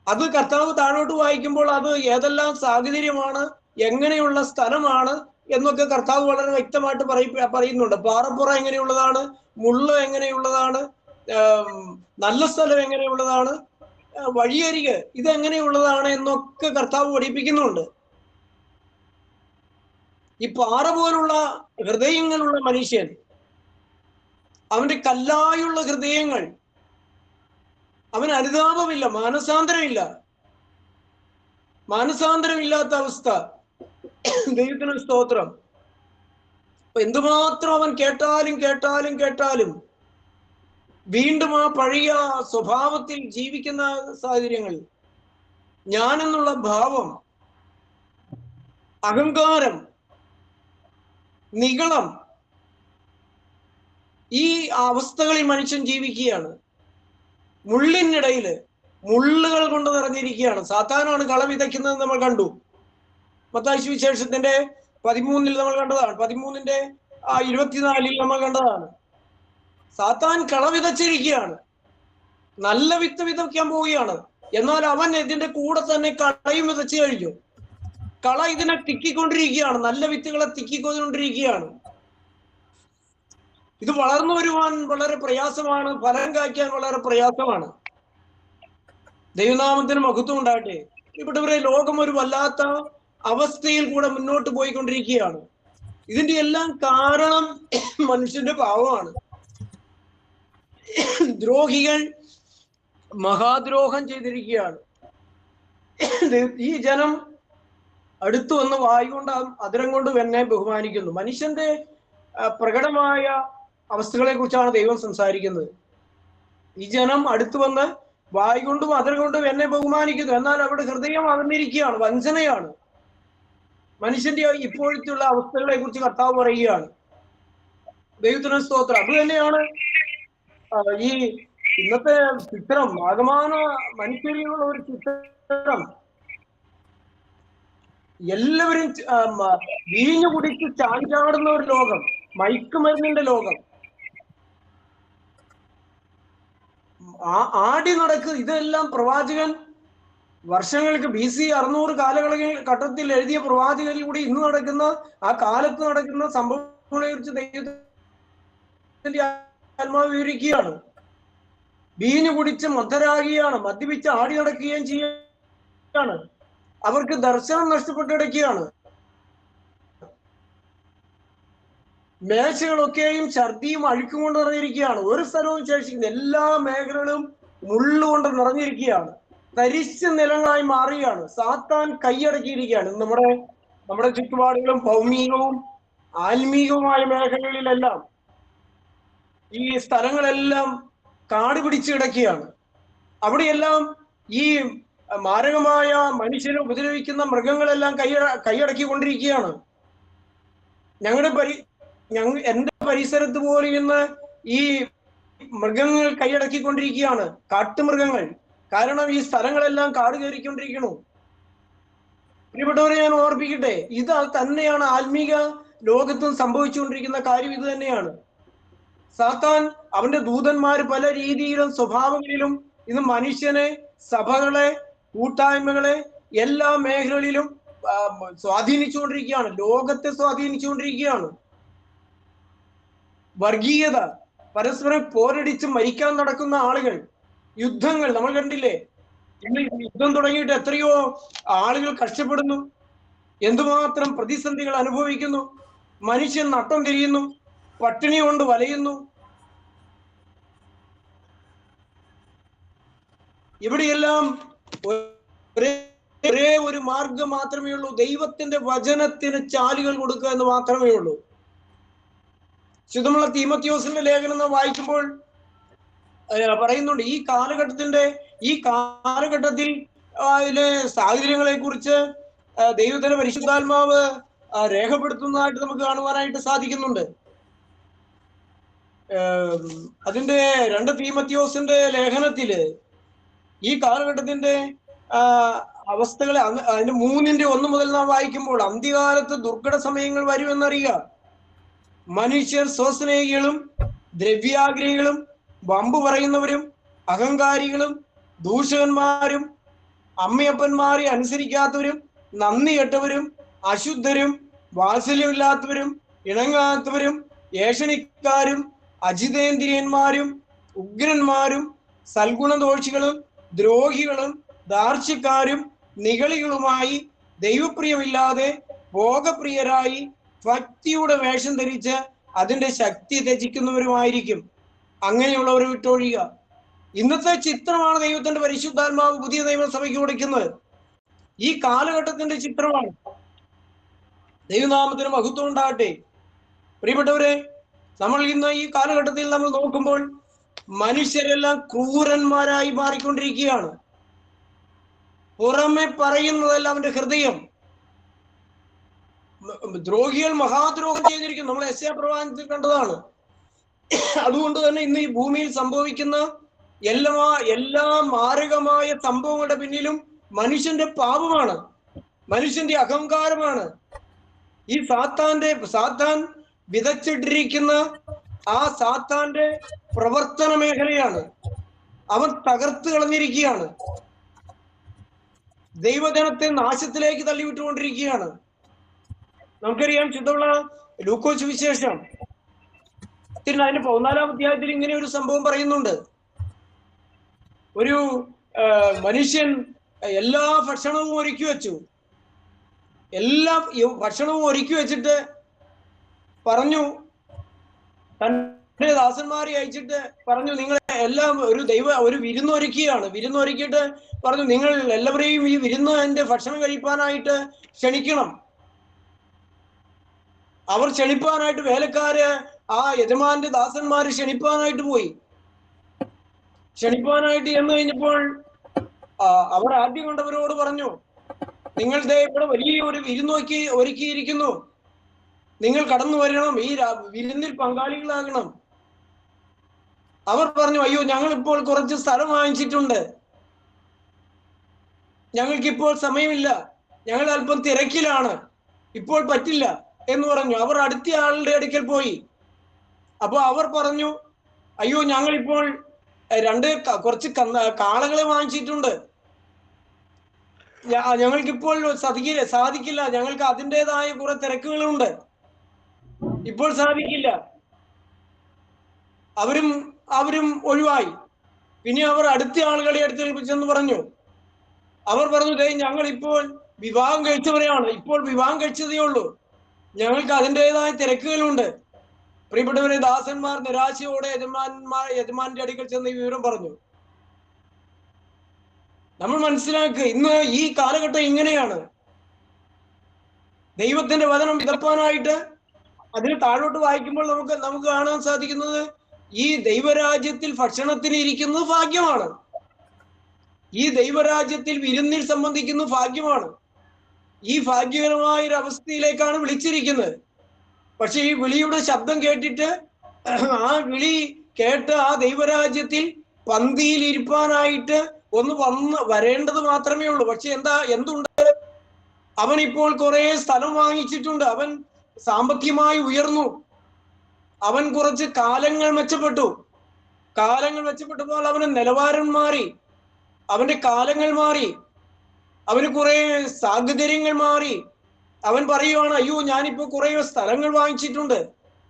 അത് കർത്താവ് താഴോട്ട് വായിക്കുമ്പോൾ അത് ഏതെല്ലാം സാഹചര്യമാണ്, എങ്ങനെയുള്ള സ്ഥലമാണ് എന്നൊക്കെ കർത്താവ് വളരെ വ്യക്തമായിട്ട് പറയുന്നുണ്ട്. പാറപ്പുറ എങ്ങനെയുള്ളതാണ്, മുള്ള് എങ്ങനെയുള്ളതാണ്, നല്ല സ്ഥലം എങ്ങനെയുള്ളതാണ്, വഴിയരിക് ഇതെങ്ങനെയുള്ളതാണ് എന്നൊക്കെ കർത്താവ് പഠിപ്പിക്കുന്നുണ്ട്. ഈ പാറ പോലുള്ള ഹൃദയങ്ങളുള്ള മനുഷ്യൻ, അവന്റെ കല്ലായുള്ള ഹൃദയങ്ങൾ, അവന് അനുതാപമില്ല, മാനസാന്തരമില്ലാത്ത അവസ്ഥ. ദൈവത്തിന് സ്തോത്രം. എന്തുമാത്രം അവൻ കേട്ടാലും വീണ്ടും ആ പഴയ സ്വഭാവത്തിൽ ജീവിക്കുന്ന സാഹചര്യങ്ങൾ, ഞാനെന്നുള്ള ഭാവം, അഹങ്കാരം, നിഗളം, ഈ അവസ്ഥകളിൽ മനുഷ്യൻ ജീവിക്കുകയാണ്. മുള്ളിനിടയില് മുള്ളുകൾ കൊണ്ട് നിറഞ്ഞിരിക്കുകയാണ്. സാത്താനാണ് കള വിതയ്ക്കുന്നത് നമ്മൾ കണ്ടു. മത്തായി സുവിശേഷത്തിന്റെ 13 നമ്മൾ കണ്ടതാണ്. 13:24 നമ്മൾ കണ്ടതാണ്. സാത്താൻ കള വിതച്ചിരിക്കുകയാണ്. നല്ല വിത്ത് വിതയ്ക്കാൻ പോവുകയാണ്. എന്നാൽ അവൻ ഇതിന്റെ കൂടെ തന്നെ കളയും വിതച്ചു കഴിഞ്ഞു. കള ഇതിനെ തിക്കിക്കൊണ്ടിരിക്കുകയാണ്. നല്ല വിത്തുകളെ തിക്കിക്കൊണ്ടിരിക്കുകയാണ്. ഇത് വളർന്നു വരുവാൻ വളരെ പ്രയാസമാണ്. ഫലം കായ്ക്കാൻ വളരെ പ്രയാസമാണ്. ദൈവനാമത്തിന് മഹത്വം ഉണ്ടാകട്ടെ. ഇവിടെ ലോകം ഒരു വല്ലാത്ത അവസ്ഥയിൽ കൂടെ മുന്നോട്ട് പോയിക്കൊണ്ടിരിക്കുകയാണ്. ഇതിന്റെ എല്ലാം കാരണം മനുഷ്യന്റെ പാവമാണ്. ദ്രോഹികൾ മഹാദ്രോഹം ചെയ്തിരിക്കുകയാണ്. ഈ ജനം അടുത്തു വന്ന് വായു കൊണ്ട് അതിരം കൊണ്ട് എന്നെ ബഹുമാനിക്കുന്നു. മനുഷ്യന്റെ പ്രകടമായ അവസ്ഥകളെ കുറിച്ചാണ് ദൈവം സംസാരിക്കുന്നത്. ഈ ജനം അടുത്തു വന്ന് വായു കൊണ്ടും അതിരം കൊണ്ടും എന്നെ ബഹുമാനിക്കുന്നു. എന്നാൽ അവിടെ ഹൃദയം അകന്നിരിക്കുകയാണ്, വഞ്ചനയാണ്. മനുഷ്യന്റെ ഇപ്പോഴത്തെയുള്ള അവസ്ഥകളെ കുറിച്ച് കർത്താവ് പറയുകയാണ്. ദൈവത്തിന് സ്തോത്രം. അത് തന്നെയാണ് ഈ ഇന്നത്തെ ചിത്രം, ആകമാന മനുഷ്യരിലുള്ള ഒരു ചിത്രം. എല്ലാവരും വീഞ്ഞു കുടിച്ച് ചാഞ്ചാടുന്ന ഒരു ലോകം, മയക്കുമരുന്നിന്റെ ലോകം, ആടി നടക്കുക. ഇതെല്ലാം പ്രവാചകൻ വർഷങ്ങൾക്ക് BC 600 കാലഘട്ടത്തിൽ എഴുതിയ പ്രവാചകരിൽ കൂടി ഇന്ന് നടക്കുന്ന, ആ കാലത്ത് നടക്കുന്ന സംഭവങ്ങളെ കുറിച്ച് ദൈവത്തിന്റെ ആത്മാവ് വിവരിക്കുകയാണ്. വീഞ്ഞു കുടിച്ച് മദ്യരാകുകയാണ്, മദ്യപിച്ച് ആടി നടക്കുകയും ചെയ്യുകയാണ്. അവർക്ക് ദർശനം നഷ്ടപ്പെട്ടു കിടക്കുകയാണ്. മേശകളൊക്കെയും ഛർദിയും അഴുക്കും കൊണ്ട് നിറഞ്ഞിരിക്കുകയാണ്. ഒരു സ്ഥലവും ശേഷിക്കുന്ന എല്ലാ മേഖലകളും മുള്ളുകൊണ്ട് നിറഞ്ഞിരിക്കുകയാണ്. തരിശ് നിലങ്ങളായി മാറുകയാണ്. സാത്താൻ കൈയടക്കിയിരിക്കുകയാണ്. നമ്മുടെ ചുറ്റുപാടുകളും ഭൗമികവും ആത്മീകവുമായ മേഖലകളിലെല്ലാം ഈ സ്ഥലങ്ങളെല്ലാം കാട് പിടിച്ചു കിടക്കുകയാണ്. അവിടെയെല്ലാം ഈ മാരകമായ മനുഷ്യനെ ഉപദ്രവിക്കുന്ന മൃഗങ്ങളെല്ലാം കൈയടക്കിക്കൊണ്ടിരിക്കുകയാണ്. എന്റെ പരിസരത്ത് പോലും ഇന്ന് ഈ മൃഗങ്ങൾ കൈയടക്കിക്കൊണ്ടിരിക്കുകയാണ്, കാട്ടുമൃഗങ്ങൾ. കാരണം ഈ സ്ഥലങ്ങളെല്ലാം കാട് കയറിക്കൊണ്ടിരിക്കണു. പ്രിയപ്പെട്ടവരെ, ഞാൻ ഓർപ്പിക്കട്ടെ, ഇത് തന്നെയാണ് ആത്മീക ലോകത്തും സംഭവിച്ചുകൊണ്ടിരിക്കുന്ന കാര്യം. ഇത് തന്നെയാണ്. സാത്താൻ അവന്റെ ദൂതന്മാര് പല രീതിയിലും സ്വഭാവങ്ങളിലും ഇന്ന് മനുഷ്യനെ, സഭകളെ, കൂട്ടായ്മകളെ എല്ലാ മേഖലകളിലും സ്വാധീനിച്ചുകൊണ്ടിരിക്കുകയാണ്. ലോകത്തെ സ്വാധീനിച്ചുകൊണ്ടിരിക്കുകയാണ്. വർഗീയത, പരസ്പരം പോരടിച്ച് മരിക്കാൻ നടക്കുന്ന ആളുകൾ, യുദ്ധങ്ങൾ നമ്മൾ കണ്ടില്ലേ? ഇന്ന് യുദ്ധം തുടങ്ങിയിട്ട് എത്രയോ ആളുകൾ കഷ്ടപ്പെടുന്നു. എന്തുമാത്രം പ്രതിസന്ധികൾ അനുഭവിക്കുന്നു. മനുഷ്യൻ നട്ടം തിരിയുന്നു, പട്ടിണി കൊണ്ട് വലയുന്നു. ഇവിടെയെല്ലാം ഒരേ ഒരു മാർഗം മാത്രമേ ഉള്ളൂ. ദൈവത്തിന്റെ വചനത്തിന് ചാലുകൾ കൊടുക്കുക എന്ന് മാത്രമേ ഉള്ളൂ. ശുദ്ധമുള്ള തീമോഥെയോസിന്റെ ലേഖനം വായിക്കുമ്പോൾ പറയുന്നുണ്ട്, ഈ കാലഘട്ടത്തിൽ സാഹചര്യങ്ങളെ കുറിച്ച് ദൈവത്തിന്റെ പരിശുദ്ധാത്മാവ് രേഖപ്പെടുത്തുന്നതായിട്ട് നമുക്ക് കാണുവാനായിട്ട് സാധിക്കുന്നുണ്ട്. അതിന്റെ 2 തീമോഥെയോസിന്റെ ലേഖനത്തില് ഈ കാലഘട്ടത്തിന്റെ അവസ്ഥകളെ അതിന്റെ 3:1 മുതൽ നാം വായിക്കുമ്പോൾ, അന്ത്യകാലത്ത് ദുർഘട സമയങ്ങൾ വരുമെന്നറിയുക. മനുഷ്യർ സ്വസ്നേഹികളും ദ്രവ്യാഗ്രഹികളും വമ്പ് പറയുന്നവരും അഹങ്കാരികളും ദൂഷകന്മാരും അമ്മയപ്പന്മാരെ അനുസരിക്കാത്തവരും നന്ദി കെട്ടവരും അശുദ്ധരും വാത്സല്യമില്ലാത്തവരും ഇണങ്ങാത്തവരും ഏഷണിക്കാരും അജിതേന്ദ്രിയന്മാരും ഉഗ്രന്മാരും സൽഗുണദോഷികളും ദ്രോഹികളും ദാർഷ്ട്യക്കാരും നിഗളികളുമായി ദൈവപ്രിയമില്ലാതെ ഭോഗപ്രിയരായി ഭക്തിയുടെ വേഷം ധരിച്ച് അതിന്റെ ശക്തി ത്യജിക്കുന്നവരുമായിരിക്കും. അങ്ങനെയുള്ളവർ വിട്ടൊഴിയുക. ഇന്നത്തെ ചിത്രമാണ് ദൈവത്തിന്റെ പരിശുദ്ധാത്മാവ് പുതിയ നിയമസഭയ്ക്ക് കൊടുക്കുന്നത്. ഈ കാലഘട്ടത്തിന്റെ ചിത്രമാണ്. ദൈവനാമത്തിന് മഹത്വം ഉണ്ടാകട്ടെ. പ്രിയപ്പെട്ടവരെ, നമ്മൾ ഇന്ന് ഈ കാലഘട്ടത്തിൽ നമ്മൾ നോക്കുമ്പോൾ മനുഷ്യരെല്ലാം ക്രൂരന്മാരായി മാറിക്കൊണ്ടിരിക്കുകയാണ്. പുറമെ പറയുന്നതല്ല അവന്റെ ഹൃദയം. ദ്രോഹികൾ മഹാദ്രോഹം ചെയ്തിരിക്കുന്നു. നമ്മൾ യെശയ്യാ പ്രവാചകത്തിൽ കണ്ടതാണ്. അതുകൊണ്ട് തന്നെ ഇന്ന് ഈ ഭൂമിയിൽ സംഭവിക്കുന്ന എല്ലാ മാരകമായ സംഭവങ്ങളുടെ പിന്നിലും മനുഷ്യന്റെ പാപമാണ്, മനുഷ്യന്റെ അഹങ്കാരമാണ്. ഈ സാത്താൻ വിതച്ചിട്ടിരിക്കുന്ന ആ സാത്താന്റെ പ്രവർത്തന മേഖലയാണ്. അവൻ തകർത്ത് കളഞ്ഞിരിക്കുകയാണ്. ദൈവജനത്തെ നാശത്തിലേക്ക് തള്ളിവിട്ടുകൊണ്ടിരിക്കുകയാണ്. നമുക്കറിയാം, ശുദ്ധമുള്ള ലൂക്കോസ് വിശേഷം അതിന്റെ 14-ാം അധ്യായത്തിൽ ഇങ്ങനെ ഒരു സംഭവം പറയുന്നുണ്ട്. ഒരു മനുഷ്യൻ എല്ലാ ഭക്ഷണവും ഒരുക്കി വെച്ചു. എല്ലാ ഭക്ഷണവും ഒരുക്കി വെച്ചിട്ട് പറഞ്ഞു, തന്റെ ദാസന്മാരെ അയച്ചിട്ട് പറഞ്ഞു, നിങ്ങൾ എല്ലാം ഒരു വിരുന്നൊരുക്കിയാണ്. വിരുന്നൊരുക്കിയിട്ട് പറഞ്ഞു, നിങ്ങൾ എല്ലാവരെയും ഈ വിരുന്ന് എന്റെ ഭക്ഷണം കഴിപ്പാനായിട്ട് ക്ഷണിക്കണം. അവർ ക്ഷണിപ്പാനായിട്ട് വേലക്കാര് ആ യജമാന്റെ ദാസന്മാര് ക്ഷണിപ്പാനായിട്ട് പോയി. ക്ഷണിപ്പാനായിട്ട് എന്ന് കഴിഞ്ഞപ്പോൾ അവർ ആദ്യം കണ്ടവരോട് പറഞ്ഞു, നിങ്ങൾ ഇവിടെ വലിയ ഒരു വിരുന്നൊക്കെ ഒരുക്കിയിരിക്കുന്നു, നിങ്ങൾ കടന്നു വരണം, ഈ വിരുന്നിൽ പങ്കാളികളാകണം. അവർ പറഞ്ഞു, അയ്യോ, ഞങ്ങളിപ്പോൾ കുറച്ച് സ്ഥലം വാങ്ങിച്ചിട്ടുണ്ട്, ഞങ്ങൾക്കിപ്പോൾ സമയമില്ല, ഞങ്ങൾ അല്പം തിരക്കിലാണ്, ഇപ്പോൾ പറ്റില്ല എന്ന് പറഞ്ഞു. അവർ അടുത്ത ആളുടെ അടുക്കൽ പോയി. അപ്പൊ അവർ പറഞ്ഞു, അയ്യോ, ഞങ്ങളിപ്പോൾ കുറച്ച് കാളകളെ വാങ്ങിച്ചിട്ടുണ്ട്, ഞങ്ങൾക്കിപ്പോൾ സാധിക്കില്ല, ഞങ്ങൾക്ക് അതിൻ്റെതായ കുറെ തിരക്കുകളുണ്ട്, ഇപ്പോൾ സാധിക്കില്ല. അവരും ഒഴിവായി. പിന്നെ അവർ അടുത്ത ആളുകളെ അടുത്തേൽപ്പിച്ചെന്ന് പറഞ്ഞു. അവർ പറഞ്ഞു, ഞങ്ങൾ ഇപ്പോൾ വിവാഹം കഴിച്ചവരെയാണ്, ഇപ്പോൾ വിവാഹം കഴിച്ചതേ ഉള്ളൂ, ഞങ്ങൾക്ക് അതിൻ്റെതായ തിരക്കുകളുണ്ട്. പ്രിയപ്പെട്ടവരെ, ദാസന്മാർ നിരാശയോടെ യജമാന്റെ അടുക്കൽ ചെന്ന് ഈ വിവരം പറഞ്ഞു. നമ്മൾ മനസ്സിലാക്കുക, ഇന്ന് ഈ കാലഘട്ടം ഇങ്ങനെയാണ്. ദൈവത്തിന്റെ വചനം വിതപ്പാനായിട്ട് അതിന് താഴോട്ട് വായിക്കുമ്പോൾ നമുക്ക് കാണാൻ സാധിക്കുന്നത്, ഈ ദൈവരാജ്യത്തിൽ ഭക്ഷണത്തിന് ഇരിക്കുന്നത് ഭാഗ്യമാണ്, ഈ ദൈവരാജ്യത്തിൽ വിരുന്നിൽ സംബന്ധിക്കുന്നത് ഭാഗ്യമാണ്. ഈ ഭാഗ്യകരമായ ഒരു അവസ്ഥയിലേക്കാണ് വിളിച്ചിരിക്കുന്നത്. പക്ഷെ ഈ വിളിയുടെ ശബ്ദം കേട്ടിട്ട് ആ വിളി കേട്ട് ആ ദൈവരാജ്യത്തിൽ പന്തിയിൽ ഇരിപ്പാനായിട്ട് ഒന്ന് വരേണ്ടത് മാത്രമേ ഉള്ളൂ. പക്ഷെ എന്തുണ്ട്, അവൻ ഇപ്പോൾ കുറെ സ്ഥലം വാങ്ങിച്ചിട്ടുണ്ട്, അവൻ സാമ്പത്തികമായി ഉയർന്നു, അവൻ കുറച്ച് കാലങ്ങൾ മെച്ചപ്പെട്ടപ്പോൾ അവന് നിലവാരം മാറി, അവന്റെ കാലങ്ങൾ മാറി, അവന് കുറെ സാഹചര്യങ്ങൾ മാറി. അവൻ പറയുവാണ്, അയ്യോ, ഞാനിപ്പോ കുറെ സ്ഥലങ്ങൾ വാങ്ങിച്ചിട്ടുണ്ട്,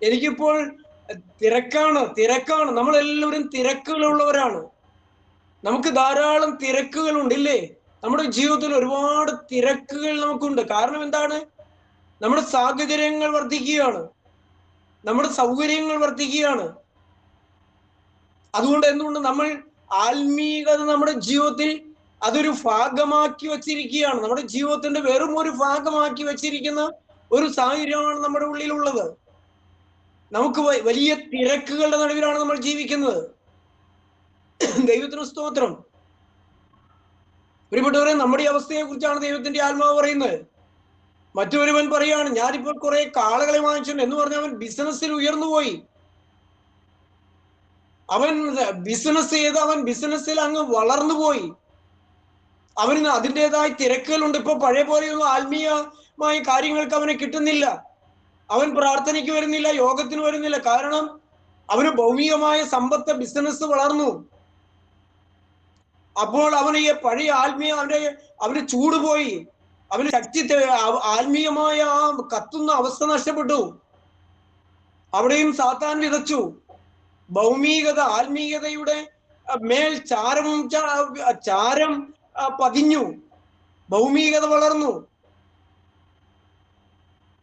എനിക്കിപ്പോൾ തിരക്കാണ്. നമ്മളെല്ലാവരും തിരക്കുകളുള്ളവരാണ്, നമുക്ക് ധാരാളം തിരക്കുകളുണ്ട്, ഇല്ലേ? നമ്മുടെ ജീവിതത്തിൽ ഒരുപാട് തിരക്കുകൾ നമുക്കുണ്ട്. കാരണം എന്താണ്? നമ്മുടെ സാഹചര്യങ്ങൾ വർദ്ധിക്കുകയാണ്, നമ്മുടെ സൗകര്യങ്ങൾ വർദ്ധിക്കുകയാണ്. അതുകൊണ്ട് എന്തുകൊണ്ട് നമ്മൾ ആത്മീയത നമ്മുടെ ജീവിതത്തിൽ അതൊരു ഭാഗമാക്കി വച്ചിരിക്കുകയാണ്. നമ്മുടെ ജീവിതത്തിന്റെ വെറും ഒരു ഭാഗമാക്കി വെച്ചിരിക്കുന്ന ഒരു സാഹചര്യമാണ് നമ്മുടെ ഉള്ളിലുള്ളത്. നമുക്ക് വലിയ തിരക്കുകളുടെ നടുവിലാണ് നമ്മൾ ജീവിക്കുന്നത്. ദൈവത്തിന് സ്തോത്രം. പ്രിയപ്പെട്ടവരെ, നമ്മുടെ അവസ്ഥയെ കുറിച്ചാണ് ദൈവത്തിന്റെ ആത്മാവ് പറയുന്നത്. മറ്റൊരുവൻ പറയാണ്, ഞാനിപ്പോൾ കുറെ കാളകളെ വാങ്ങിച്ചിട്ടുണ്ട് എന്ന് പറഞ്ഞ അവൻ ബിസിനസ്സിൽ ഉയർന്നുപോയി. അവൻ ബിസിനസ് ചെയ്ത് അവൻ ബിസിനസ്സിൽ അങ്ങ് വളർന്നുപോയി. അവന് അതിൻ്റെതായ തിരക്കുകളുണ്ട്. ഇപ്പൊ പഴയ പോലെയൊന്നും ആത്മീയമായ കാര്യങ്ങൾക്ക് അവനെ കിട്ടുന്നില്ല. അവൻ പ്രാർത്ഥനയ്ക്ക് വരുന്നില്ല, യോഗത്തിന് വരുന്നില്ല. കാരണം അവന് ഭൗമികമായ സമ്പത്ത്, ബിസിനസ് വളർന്നു. അപ്പോൾ അവന് ഈ പഴയ ആത്മീയ അവന് ചൂട് പോയി, അവന് ശക്തി, ആത്മീയമായ ആ കത്തുന്ന അവസ്ഥ നഷ്ടപ്പെട്ടു. അവിടെയും സാത്താൻ വിതച്ചു. ഭൗമികത, ആത്മീയതയുടെ മേൽ ചാരം പതിഞ്ഞു. ഭൗമികത വളർന്നു.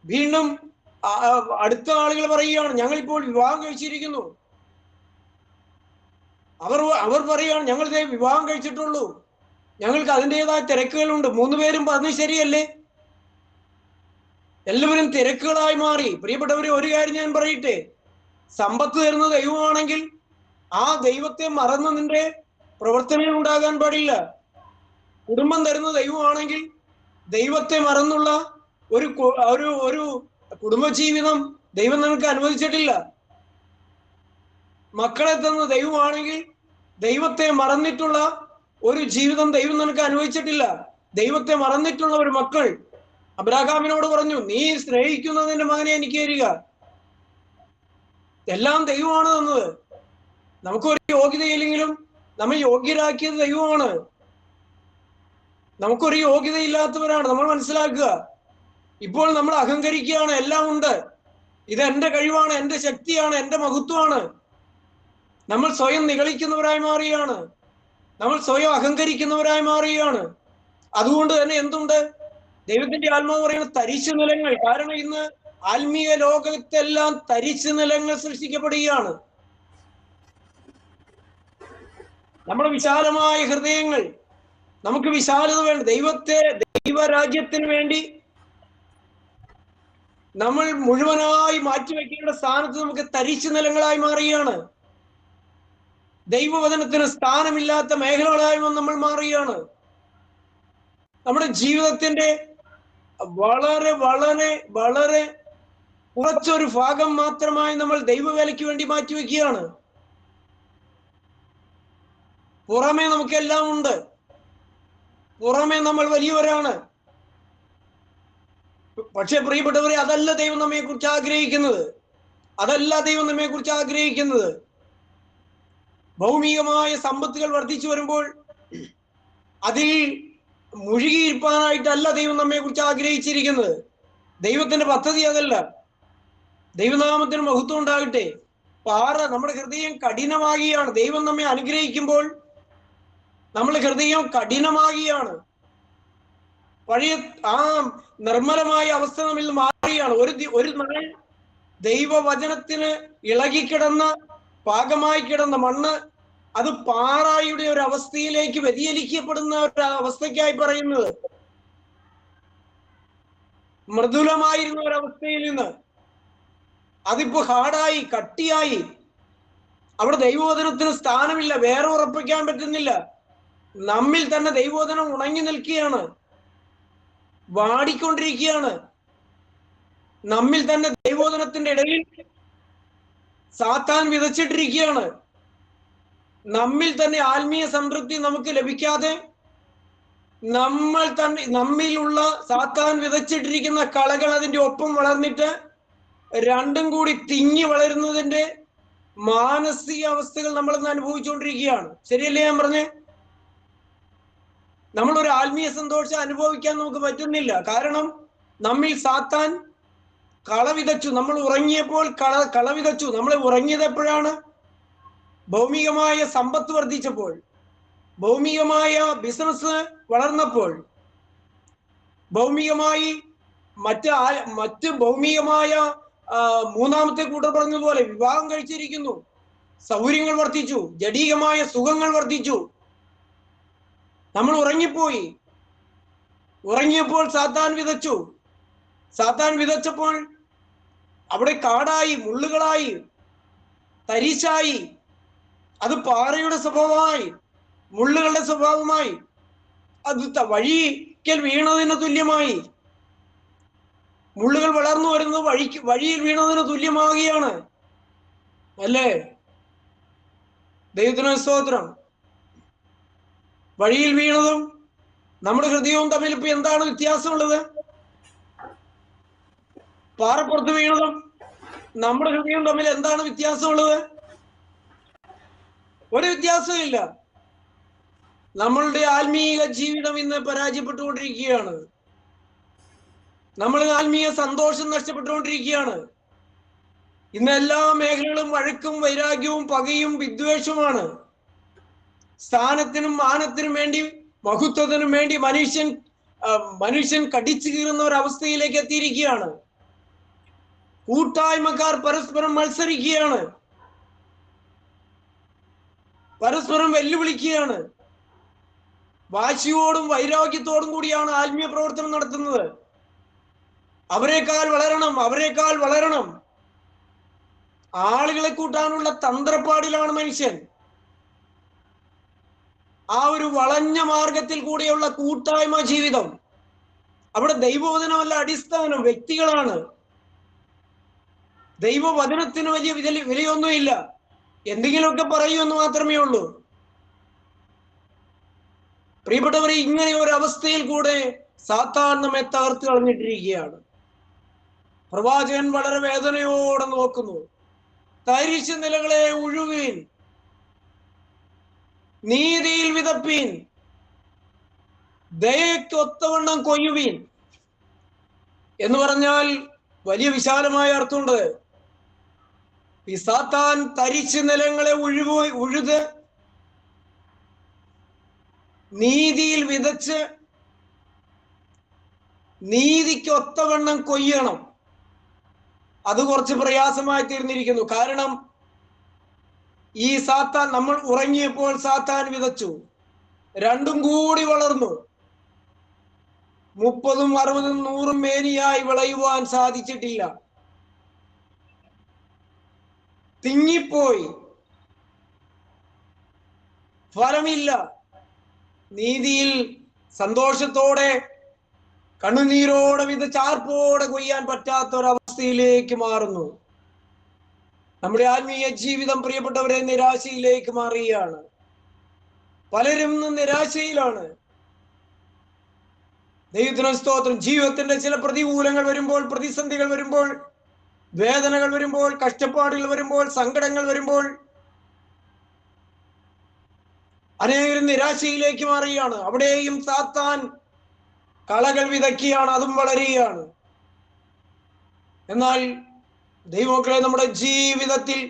വീണ്ടും അടുത്ത ആളുകൾ പറയുകയാണ്, ഞങ്ങളിപ്പോൾ വിവാഹം കഴിച്ചിരിക്കുന്നു. അവർ പറയുകയാണ്, ഞങ്ങൾ വിവാഹം കഴിച്ചിട്ടുള്ളൂ, ഞങ്ങൾക്ക് അതിൻ്റെതായ തിരക്കുകളുണ്ട്. 3 പേരും പറഞ്ഞ് ശരിയല്ലേ? എല്ലാവരും തിരക്കുകളായി മാറി. പ്രിയപ്പെട്ടവരെ, ഒരു കാര്യം ഞാൻ പറയട്ടെ, സമ്പത്ത് തരുന്ന ദൈവമാണെങ്കിൽ ആ ദൈവത്തെ മറന്ന് നിന്റെ പ്രവർത്തനം ഉണ്ടാകാൻ പാടില്ല. കുടുംബം തരുന്ന ദൈവമാണെങ്കിൽ ദൈവത്തെ മറന്നുള്ള ഒരു കുടുംബജീവിതം ദൈവം നമുക്ക് അനുവദിച്ചിട്ടില്ല. മക്കളെ തന്ന ദൈവമാണെങ്കിൽ ദൈവത്തെ മറന്നിട്ടുള്ള ഒരു ജീവിതം ദൈവം നിനക്ക് അനുവദിച്ചിട്ടില്ല. ദൈവത്തെ മറന്നിട്ടുള്ള ഒരു മക്കൾ അബ്രാഹാമിനോട് പറഞ്ഞു, നീ സ്നേഹിക്കുന്ന നിന്റെ മകനെ എനിക്ക് തരിക. എല്ലാം ദൈവമാണ് തന്നത്. നമുക്കൊരു യോഗ്യതയില്ലെങ്കിലും നമ്മൾ യോഗ്യരാക്കിയത് ദൈവമാണ്. നമുക്കൊരു യോഗ്യതയില്ലാത്തവരാണ്, നമ്മൾ മനസ്സിലാക്കുക. ഇപ്പോൾ നമ്മൾ അഹങ്കരിക്കുകയാണ്, എല്ലാം ഉണ്ട്, ഇത് എന്റെ കഴിവാണ്, എന്റെ ശക്തിയാണ്, എന്റെ മഹത്വമാണ്. നമ്മൾ സ്വയം നിഗളിക്കുന്നവരായി മാറുകയാണ്, നമ്മൾ സ്വയം അഹങ്കരിക്കുന്നവരായി മാറുകയാണ്. അതുകൊണ്ട് തന്നെ എന്തുണ്ട്? ദൈവത്തിന്റെ ആത്മാവ് പറയുന്നത് തരിശു നിലങ്ങൾ. കാരണം ഇന്ന് ആത്മീയ ലോകത്തെല്ലാം തരിശു നിലങ്ങൾ സൃഷ്ടിക്കപ്പെടുകയാണ്. നമ്മുടെ വിശാലമായ ഹൃദയങ്ങൾ, നമുക്ക് വിശാലത വേണ്ട. ദൈവരാജ്യത്തിന് വേണ്ടി നമ്മൾ മുഴുവനായി മാറ്റിവെക്കേണ്ട സ്ഥാനത്ത് നമുക്ക് തരിശു നിലങ്ങളായി മാറുകയാണ്. ദൈവവചനത്തിന് സ്ഥാനമില്ലാത്ത മേഖലകളായി നമ്മൾ മാറുകയാണ്. നമ്മുടെ ജീവിതത്തിന്റെ വളരെ വളരെ വളരെ കുറച്ചൊരു ഭാഗം മാത്രമായി നമ്മൾ ദൈവവേലയ്ക്ക് വേണ്ടി മാറ്റിവെക്കുകയാണ്. പുറമേ നമുക്കെല്ലാം ഉണ്ട്, പുറമേ നമ്മൾ വലിയവരാണ്. പക്ഷെ പ്രിയപ്പെട്ടവരെ, അതല്ല ദൈവം നമ്മെ കുറിച്ച് ആഗ്രഹിക്കുന്നത്. അതല്ല ദൈവം നമ്മെ കുറിച്ച് ആഗ്രഹിക്കുന്നത്. ഭൗമികമായ സമ്പത്തുകൾ വർദ്ധിച്ചു വരുമ്പോൾ അതിൽ മുഴുകിയിരിക്കാനായിട്ടല്ല ദൈവം നമ്മെ കുറിച്ച് ആഗ്രഹിച്ചിരിക്കുന്നത്. ദൈവത്തിന്റെ പദ്ധതി അതല്ല. ദൈവനാമത്തിന് മഹത്വം ഉണ്ടാകട്ടെ. നമ്മുടെ ഹൃദയം കഠിനമാകുകയാണ്. ദൈവം നമ്മെ അനുഗ്രഹിക്കുമ്പോൾ നമ്മുടെ ഹൃദയം കഠിനമാകുകയാണ്. പഴയ ആ നിർമ്മലമായ അവസ്ഥ നമ്മിൽ മാറുകയാണ്. ഒരു നാൾ ദൈവവചനത്തിന് ഇളകിക്കിടന്ന, പാകമായി കിടന്ന മണ്ണ് അത് പാറായുടെ ഒരു അവസ്ഥയിലേക്ക് വ്യതിചലിക്കപ്പെടുന്ന ഒരു അവസ്ഥയ്ക്കായി പറയുന്നത്. മൃദുലമായിരുന്ന ഒരവസ്ഥയിൽ നിന്ന് അതിപ്പോ ഹാർഡായി, കട്ടിയായി. അവിടെ ദൈവവചനത്തിന് സ്ഥാനമില്ല, വേറെ ഉറപ്പിക്കാൻ പറ്റുന്നില്ല. നമ്മിൽ തന്നെ ദൈവവചനം ഉണങ്ങി നിൽക്കുകയാണ്, വാടിക്കൊണ്ടിരിക്കുകയാണ്. നമ്മിൽ തന്നെ ദൈവവചനത്തിന്റെ ഇടയിൽ സാത്താൻ വിതച്ചിട്ടിരിക്കുകയാണ്. നമ്മിൽ തന്നെ ആത്മീയ സംതൃപ്തി നമുക്ക് ലഭിക്കാതെ നമ്മിലുള്ള സാത്താൻ വിതച്ചിട്ടിരിക്കുന്ന കളകൾ അതിന്റെ ഒപ്പം വളർന്നിട്ട് രണ്ടും കൂടി തിങ്ങി വളരുന്നതിന്റെ മാനസിക അവസ്ഥകൾ നമ്മൾ ഇന്ന് അനുഭവിച്ചുകൊണ്ടിരിക്കുകയാണ്. ശരിയല്ലേ ഞാൻ പറഞ്ഞേ? നമ്മളൊരു ആത്മീയ സന്തോഷം അനുഭവിക്കാൻ നമുക്ക് പറ്റുന്നില്ല. കാരണം നമ്മിൽ സാത്താൻ കള വിതച്ചു. നമ്മൾ ഉറങ്ങിയപ്പോൾ കള വിതച്ചു. നമ്മൾ ഉറങ്ങിയത് എപ്പോഴാണ്? ഭൗമികമായ സമ്പത്ത് വർദ്ധിച്ചപ്പോൾ, ഭൗമികമായ ബിസിനസ് വളർന്നപ്പോൾ, ഭൗമികമായി മറ്റ് ഭൗമികമായ മൂന്നാമത്തെ കൂട്ടർ പറഞ്ഞതുപോലെ വിവാഹം കഴിച്ചിരിക്കുന്നു, സൗകര്യങ്ങൾ വർദ്ധിച്ചു, ജഡീകമായ സുഖങ്ങൾ വർദ്ധിച്ചു. നമ്മൾ ഉറങ്ങിപ്പോയി. ഉറങ്ങിയപ്പോൾ സാത്താൻ വിതച്ചു. സാത്താൻ വിതച്ചപ്പോൾ അവിടെ കാടായി, മുള്ളുകളായി, തരിശായി. അത് പാറയുടെ സ്വഭാവമായി, മുള്ളുകളുടെ സ്വഭാവമായി. അത് വഴിക്കൽ വീണതിന് തുല്യമായി. മുള്ളുകൾ വളർന്നു വരുന്നത് വഴിയിൽ വീണതിന് തുല്യമാകുകയാണ്. അല്ലേ? ദൈവത്തിന് സ്തോത്രം. വഴിയിൽ വീണതും നമ്മുടെ ഹൃദയവും തമ്മിൽ ഇപ്പൊ എന്താണ് വ്യത്യാസമുള്ളത്? പാറപ്പുറത്ത് വീണതും നമ്മുടെ ഹൃദയവും തമ്മിൽ എന്താണ് വ്യത്യാസമുള്ളത്? ഒരു വ്യത്യാസവും ഇല്ല. നമ്മളുടെ ആത്മീയ ജീവിതം ഇന്ന് പരാജയപ്പെട്ടുകൊണ്ടിരിക്കുകയാണ്. നമ്മൾ ആത്മീയ സന്തോഷം നഷ്ടപ്പെട്ടുകൊണ്ടിരിക്കുകയാണ്. ഇന്ന് എല്ലാ മേഖലകളും വഴക്കും വൈരാഗ്യവും പകയും വിദ്വേഷവുമാണ്. സ്ഥാനത്തിനും മാനത്തിനും വേണ്ടി, മഹത്വത്തിനും വേണ്ടി മനുഷ്യൻ കടിച്ചു കീറുന്ന ഒരവസ്ഥയിലേക്ക് എത്തിയിരിക്കുകയാണ്. കൂട്ടായ്മക്കാർ പരസ്പരം മത്സരിക്കുകയാണ്, പരസ്പരം വെല്ലുവിളിക്കുകയാണ്. വാശിയോടും വൈരാഗ്യത്തോടും കൂടിയാണ് ആത്മീയ പ്രവർത്തനം നടത്തുന്നത്. അവരെക്കാൾ വളരണം, അവരെക്കാൾ വളരണം. ആളുകളെ കൂട്ടാനുള്ള തന്ത്രപ്പാടിലാണ് മനുഷ്യൻ. ആ ഒരു വളഞ്ഞ മാർഗത്തിൽ കൂടിയുള്ള കൂട്ടായ്മ ജീവിതം. അവിടെ ദൈവവചനമല്ല അടിസ്ഥാനം, വ്യക്തികളാണ്. ദൈവവചനത്തിന് വലിയ വിലയൊന്നുമില്ല. എന്തെങ്കിലുമൊക്കെ പറയുമെന്ന് മാത്രമേ ഉള്ളൂ. പ്രിയപ്പെട്ടവരെ, ഇങ്ങനെ ഒരു അവസ്ഥയിൽ കൂടെ സാത്താൻ നമ്മെ തകർത്ത് കളഞ്ഞിട്ടിരിക്കുകയാണ്. പ്രവാചകൻ വളരെ വേദനയോടെ നോക്കുന്നു. തരിശ നിലകളെ ഉഴുവീൻ, നീതിയിൽ വിതപ്പീൻ, ദയയ്ക്ക് ഒത്തവണ്ണം കൊയ്യുവീൻ എന്ന് പറഞ്ഞാൽ വലിയ വിശാലമായ അർത്ഥമുണ്ട്. ഈ സാത്താൻ തരിശ നിലങ്ങളെ ഉഴുത് നീതിയിൽ വിതച്ച് നീതിക്ക് ഒത്തവണ്ണം കൊയ്യണം. അത് കുറച്ച് പ്രയാസമായി തീർന്നിരിക്കുന്നു. കാരണം ഈ സാത്താൻ, നമ്മൾ ഉറങ്ങിയപ്പോൾ സാത്താൻ വിതച്ചു, രണ്ടും കൂടി വളർന്നു. 30, 60, 100 മേനിയായി വിളയുവാൻ സാധിച്ചിട്ടില്ല. തിങ്ങിപ്പോയി, ഫലമില്ല. നീതിയിൽ സന്തോഷത്തോടെ കണ്ണുനീരോടെ ചാർപ്പോടെ കൊയ്യാൻ പറ്റാത്ത ഒരവസ്ഥയിലേക്ക് മാറുന്നു. നമ്മുടെ ആത്മീയ ജീവിതം, പ്രിയപ്പെട്ടവരെ, നിരാശയിലേക്ക് മാറുകയാണ്. പലരും നിരാശയിലാണ്. ദൈവത്തിന് സ്തോത്രം. ജീവിതത്തിന്റെ ചില പ്രതികൂലങ്ങൾ വരുമ്പോൾ, പ്രതിസന്ധികൾ വരുമ്പോൾ, വേദനകൾ വരുമ്പോൾ, കഷ്ടപ്പാടുകൾ വരുമ്പോൾ, സങ്കടങ്ങൾ വരുമ്പോൾ അനേകം നിരാശയിലേക്ക് മാറുകയാണ്. അവിടെയും സാത്താൻ കളകൾ വിതയ്ക്കുകയാണ്, അതും വളരുകയാണ്. എന്നാൽ ദൈവമക്കളെ, നമ്മുടെ ജീവിതത്തിൽ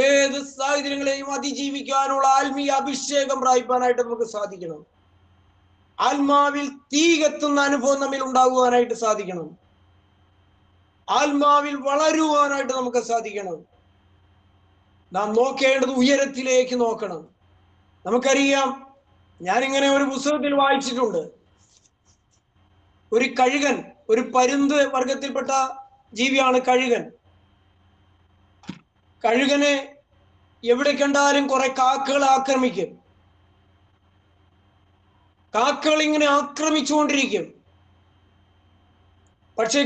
ഏത് സാഹചര്യങ്ങളെയും അതിജീവിക്കാനുള്ള ആത്മീയ അഭിഷേകം പ്രാപിക്കാനായിട്ട് നമുക്ക് സാധിക്കണം. ആത്മാവിൽ തീ കത്തുന്ന അനുഭവം നമ്മിൽ ഉണ്ടാകുവാനായിട്ട് സാധിക്കണം. ആത്മാവിൽ വളരുവാനായിട്ട് നമുക്ക് സാധിക്കണം. നാം നോക്കേണ്ടത് ഉയരത്തിലേക്ക് നോക്കണം. നമുക്കറിയാം, ഞാനിങ്ങനെ ഒരു പുസ്തകത്തിൽ വായിച്ചിട്ടുണ്ട്, ഒരു കഴുകൻ, ഒരു പരുന്ത് വർഗത്തിൽപ്പെട്ട ജീവിയാണ് കഴുകൻ. കഴുകനെ എവിടെ കണ്ടാലും കുറെ കാക്കകൾ ആക്രമിക്കും. കാക്കകൾ ഇങ്ങനെ ആക്രമിച്ചുകൊണ്ടിരിക്കും. പക്ഷെ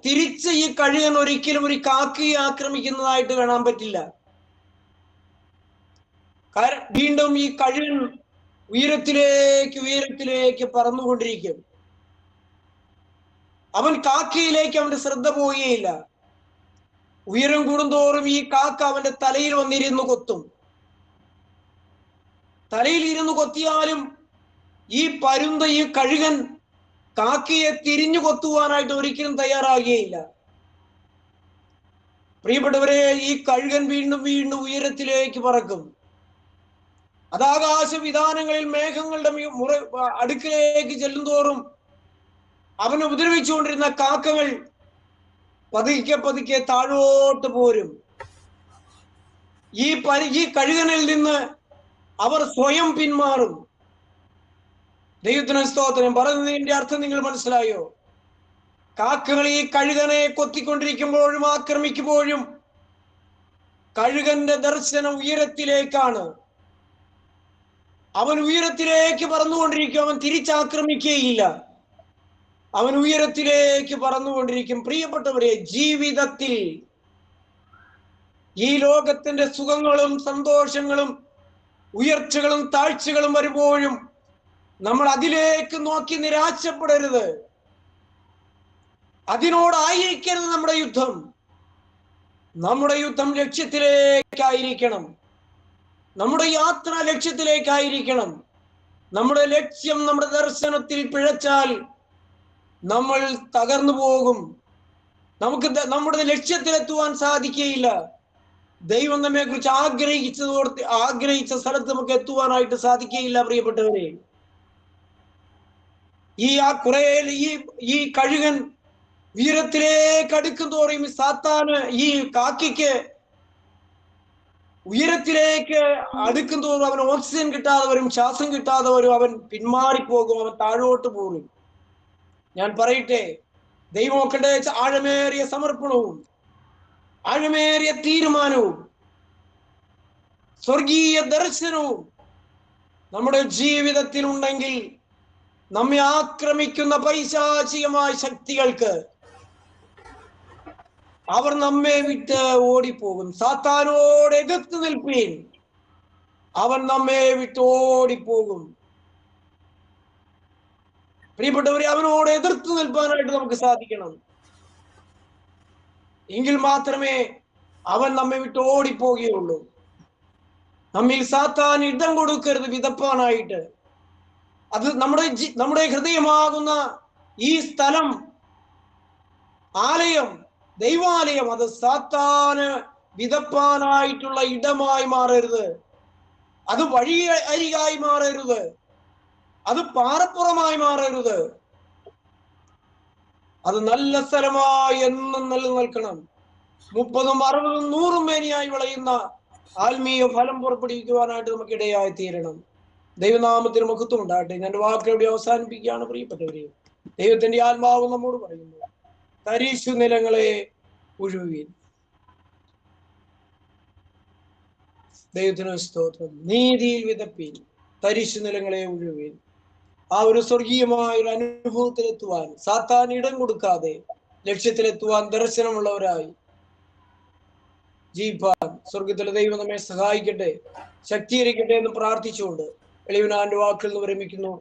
തിരിച്ച് ഈ കഴുകൻ ഒരിക്കലും ഒരു കാക്കയെ ആക്രമിക്കുന്നതായിട്ട് കാണാൻ പറ്റില്ല. കാരണം വീണ്ടും ഈ കഴുകൻ ഉയരത്തിലേക്ക് പറന്നുകൊണ്ടിരിക്കും. അവൻ കാക്കയിലേക്ക് അവന്റെ ശ്രദ്ധ പോവുകയില്ല. ഉയരം കൂടുന്തോറും ഈ കാക്ക അവന്റെ തലയിൽ വന്നിരുന്നു കൊത്തും. തലയിൽ ഇരുന്ന് കൊത്തിയാലും ഈ പരുന്ത്, ഈ കഴുകൻ കാക്കയെ തിരിഞ്ഞു കൊത്തുവാനായിട്ട് ഒരിക്കലും തയ്യാറാകുകയില്ല. പ്രിയപ്പെട്ടവരെ, ഈ കഴുകൻ വീണ്ടും വീണ്ടും ഉയരത്തിലേക്ക് പറക്കും. അത് ആകാശവിധാനങ്ങളിൽ മേഘങ്ങളുടെ അടുക്കിലേക്ക് ചെല്ലുന്തോറും അവനെ ഉപദ്രവിച്ചുകൊണ്ടിരുന്ന കാക്കകൾ പതുക്കെ പതുക്കെ താഴോട്ട് പോരും. ഈ കഴുകനിൽ നിന്ന് അവർ സ്വയം പിന്മാറും. ദൈവത്തിന് സ്തോത്രം. പറയുന്നതിന്റെ അർത്ഥം നിങ്ങൾ മനസ്സിലായോ? കാക്കകൾ ഈ കഴുകനെ കൊത്തിക്കൊണ്ടിരിക്കുമ്പോഴും ആക്രമിക്കുമ്പോഴും കഴുകന്റെ ദർശനം ഉയരത്തിലേക്കാണ്. അവൻ ഉയരത്തിലേക്ക് പറന്നുകൊണ്ടിരിക്കും. അവൻ തിരിച്ചാക്രമിക്കുകയില്ല. അവൻ ഉയരത്തിലേക്ക് പറന്നുകൊണ്ടിരിക്കും. പ്രിയപ്പെട്ടവരെ, ജീവിതത്തിൽ ഈ ലോകത്തിന്റെ സുഖങ്ങളും സന്തോഷങ്ങളും ഉയർച്ചകളും താഴ്ചകളും വരുമ്പോഴും നമ്മൾ അതിലേക്ക് നോക്കി നിരാശപ്പെടരുത്. അതിനോടായിരിക്കരുത് നമ്മുടെ യുദ്ധം. നമ്മുടെ യുദ്ധം ലക്ഷ്യത്തിലേക്കായിരിക്കണം. നമ്മുടെ യാത്ര ലക്ഷ്യത്തിലേക്കായിരിക്കണം. നമ്മുടെ ലക്ഷ്യം നമ്മുടെ ദർശനത്തിൽ പിഴച്ചാൽ നമ്മൾ തകർന്നു പോകും. നമുക്ക് നമ്മുടെ ലക്ഷ്യത്തിലെത്തുവാൻ സാധിക്കുകയില്ല. ദൈവം നമ്മെ കുറിച്ച് ആഗ്രഹിച്ച സ്ഥലത്ത് നമുക്ക് എത്തുവാനായിട്ട് സാധിക്കുകയില്ല. പ്രിയപ്പെട്ടവരെ, ഈ കഴുകൻ ഉയരത്തിലേക്ക് അടുക്കും തോറും സാത്താന്, ഈ കാക്കിക്ക് ഉയരത്തിലേക്ക് അടുക്കും തോറും അവൻ ഓക്സിജൻ കിട്ടാതെ വരും, ശ്വാസം കിട്ടാതെ വരും, അവൻ പിന്മാറിപ്പോകും, അവൻ താഴോട്ട് പോകും. ഞാൻ പറയട്ടെ, ദൈവമക്കളുടെ ആഴമേറിയ സമർപ്പണവും ആഴമേറിയ തീരുമാനവും സ്വർഗീയ ദർശനവും നമ്മുടെ ജീവിതത്തിൽ ഉണ്ടെങ്കിൽ നമ്മെ ആക്രമിക്കുന്ന പൈശാചികമായ ശക്തികൾക്ക് അവർ നമ്മെ വിട്ട് ഓടിപ്പോകും. സാത്താനോട് എതിർത്ത് നിൽപ്പീൻ, അവൻ നമ്മെ വിട്ട് ഓടിപ്പോകും. പ്രിയപ്പെട്ടവരെ, അവനോട് എതിർത്ത് നിൽപ്പാനായിട്ട് നമുക്ക് സാധിക്കണം. എങ്കിൽ മാത്രമേ അവൻ നമ്മെ വിട്ട് ഓടിപ്പോകുകയുള്ളൂ. നമ്മിൽ സാത്താൻ ഇടം കൊടുക്കരുത് വിതപ്പാനായിട്ട്. അത് നമ്മുടെ ഹൃദയമാകുന്ന ഈ സ്ഥലം, ആലയം, ദൈവാലയം, അത് സാത്താന് വിതപ്പാനായിട്ടുള്ള ഇടമായി മാറരുത്. അത് വഴി അരികായി മാറരുത്. അത് പാറപ്പുറമായി മാറരുത്. അത് നല്ല സ്ഥലമായി എന്നും നിലനിൽക്കണം. 30, 60, 100 മേനിയായി വിളയുന്ന ആത്മീയ ഫലം പുറപ്പെടുവിക്കുവാനായിട്ട് നമുക്ക് ഇടയായി തീരണം. ദൈവനാമത്തിന് മഹത്വം ഉണ്ടാകട്ടെ. ഞാൻ വാക്കുകൾ ഇവിടെ അവസാനിപ്പിക്കുകയാണ്. പ്രിയപ്പെട്ടവരെ, ദൈവത്തിന്റെ ആത്മാവ് നമ്മോട് പറയുന്നു, തരിശു നിലങ്ങളെ ഉഴുവീൻ. ദൈവത്തിന് സ്തോത്രം. നീതിയിൽ വിതപ്പീൻ, തരിശു നിലങ്ങളെ ഉഴുവീൻ. ആ ഒരു സ്വർഗീയമായ ഒരു അനുഭവത്തിലെത്തുവാൻ, സാത്താൻ ഇടം കൊടുക്കാതെ ലക്ഷ്യത്തിലെത്തുവാൻ ദർശനമുള്ളവരായി ജീവിപ്പാൻ സ്വർഗത്തിലെ ദൈവം നമ്മെ സഹായിക്കട്ടെ, ശക്തീകരിക്കട്ടെ എന്ന് പ്രാർത്ഥിച്ചുകൊണ്ട് എളിവനാന്റെ വാക്കിൽ നിന്ന് വിരമിക്കുന്നു.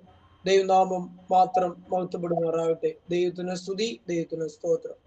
ദൈവനാമം മാത്രം മഹത്വപ്പെടുമാറാകട്ടെ. ദൈവത്തിന് സ്തുതി, ദൈവത്തിന് സ്തോത്രം.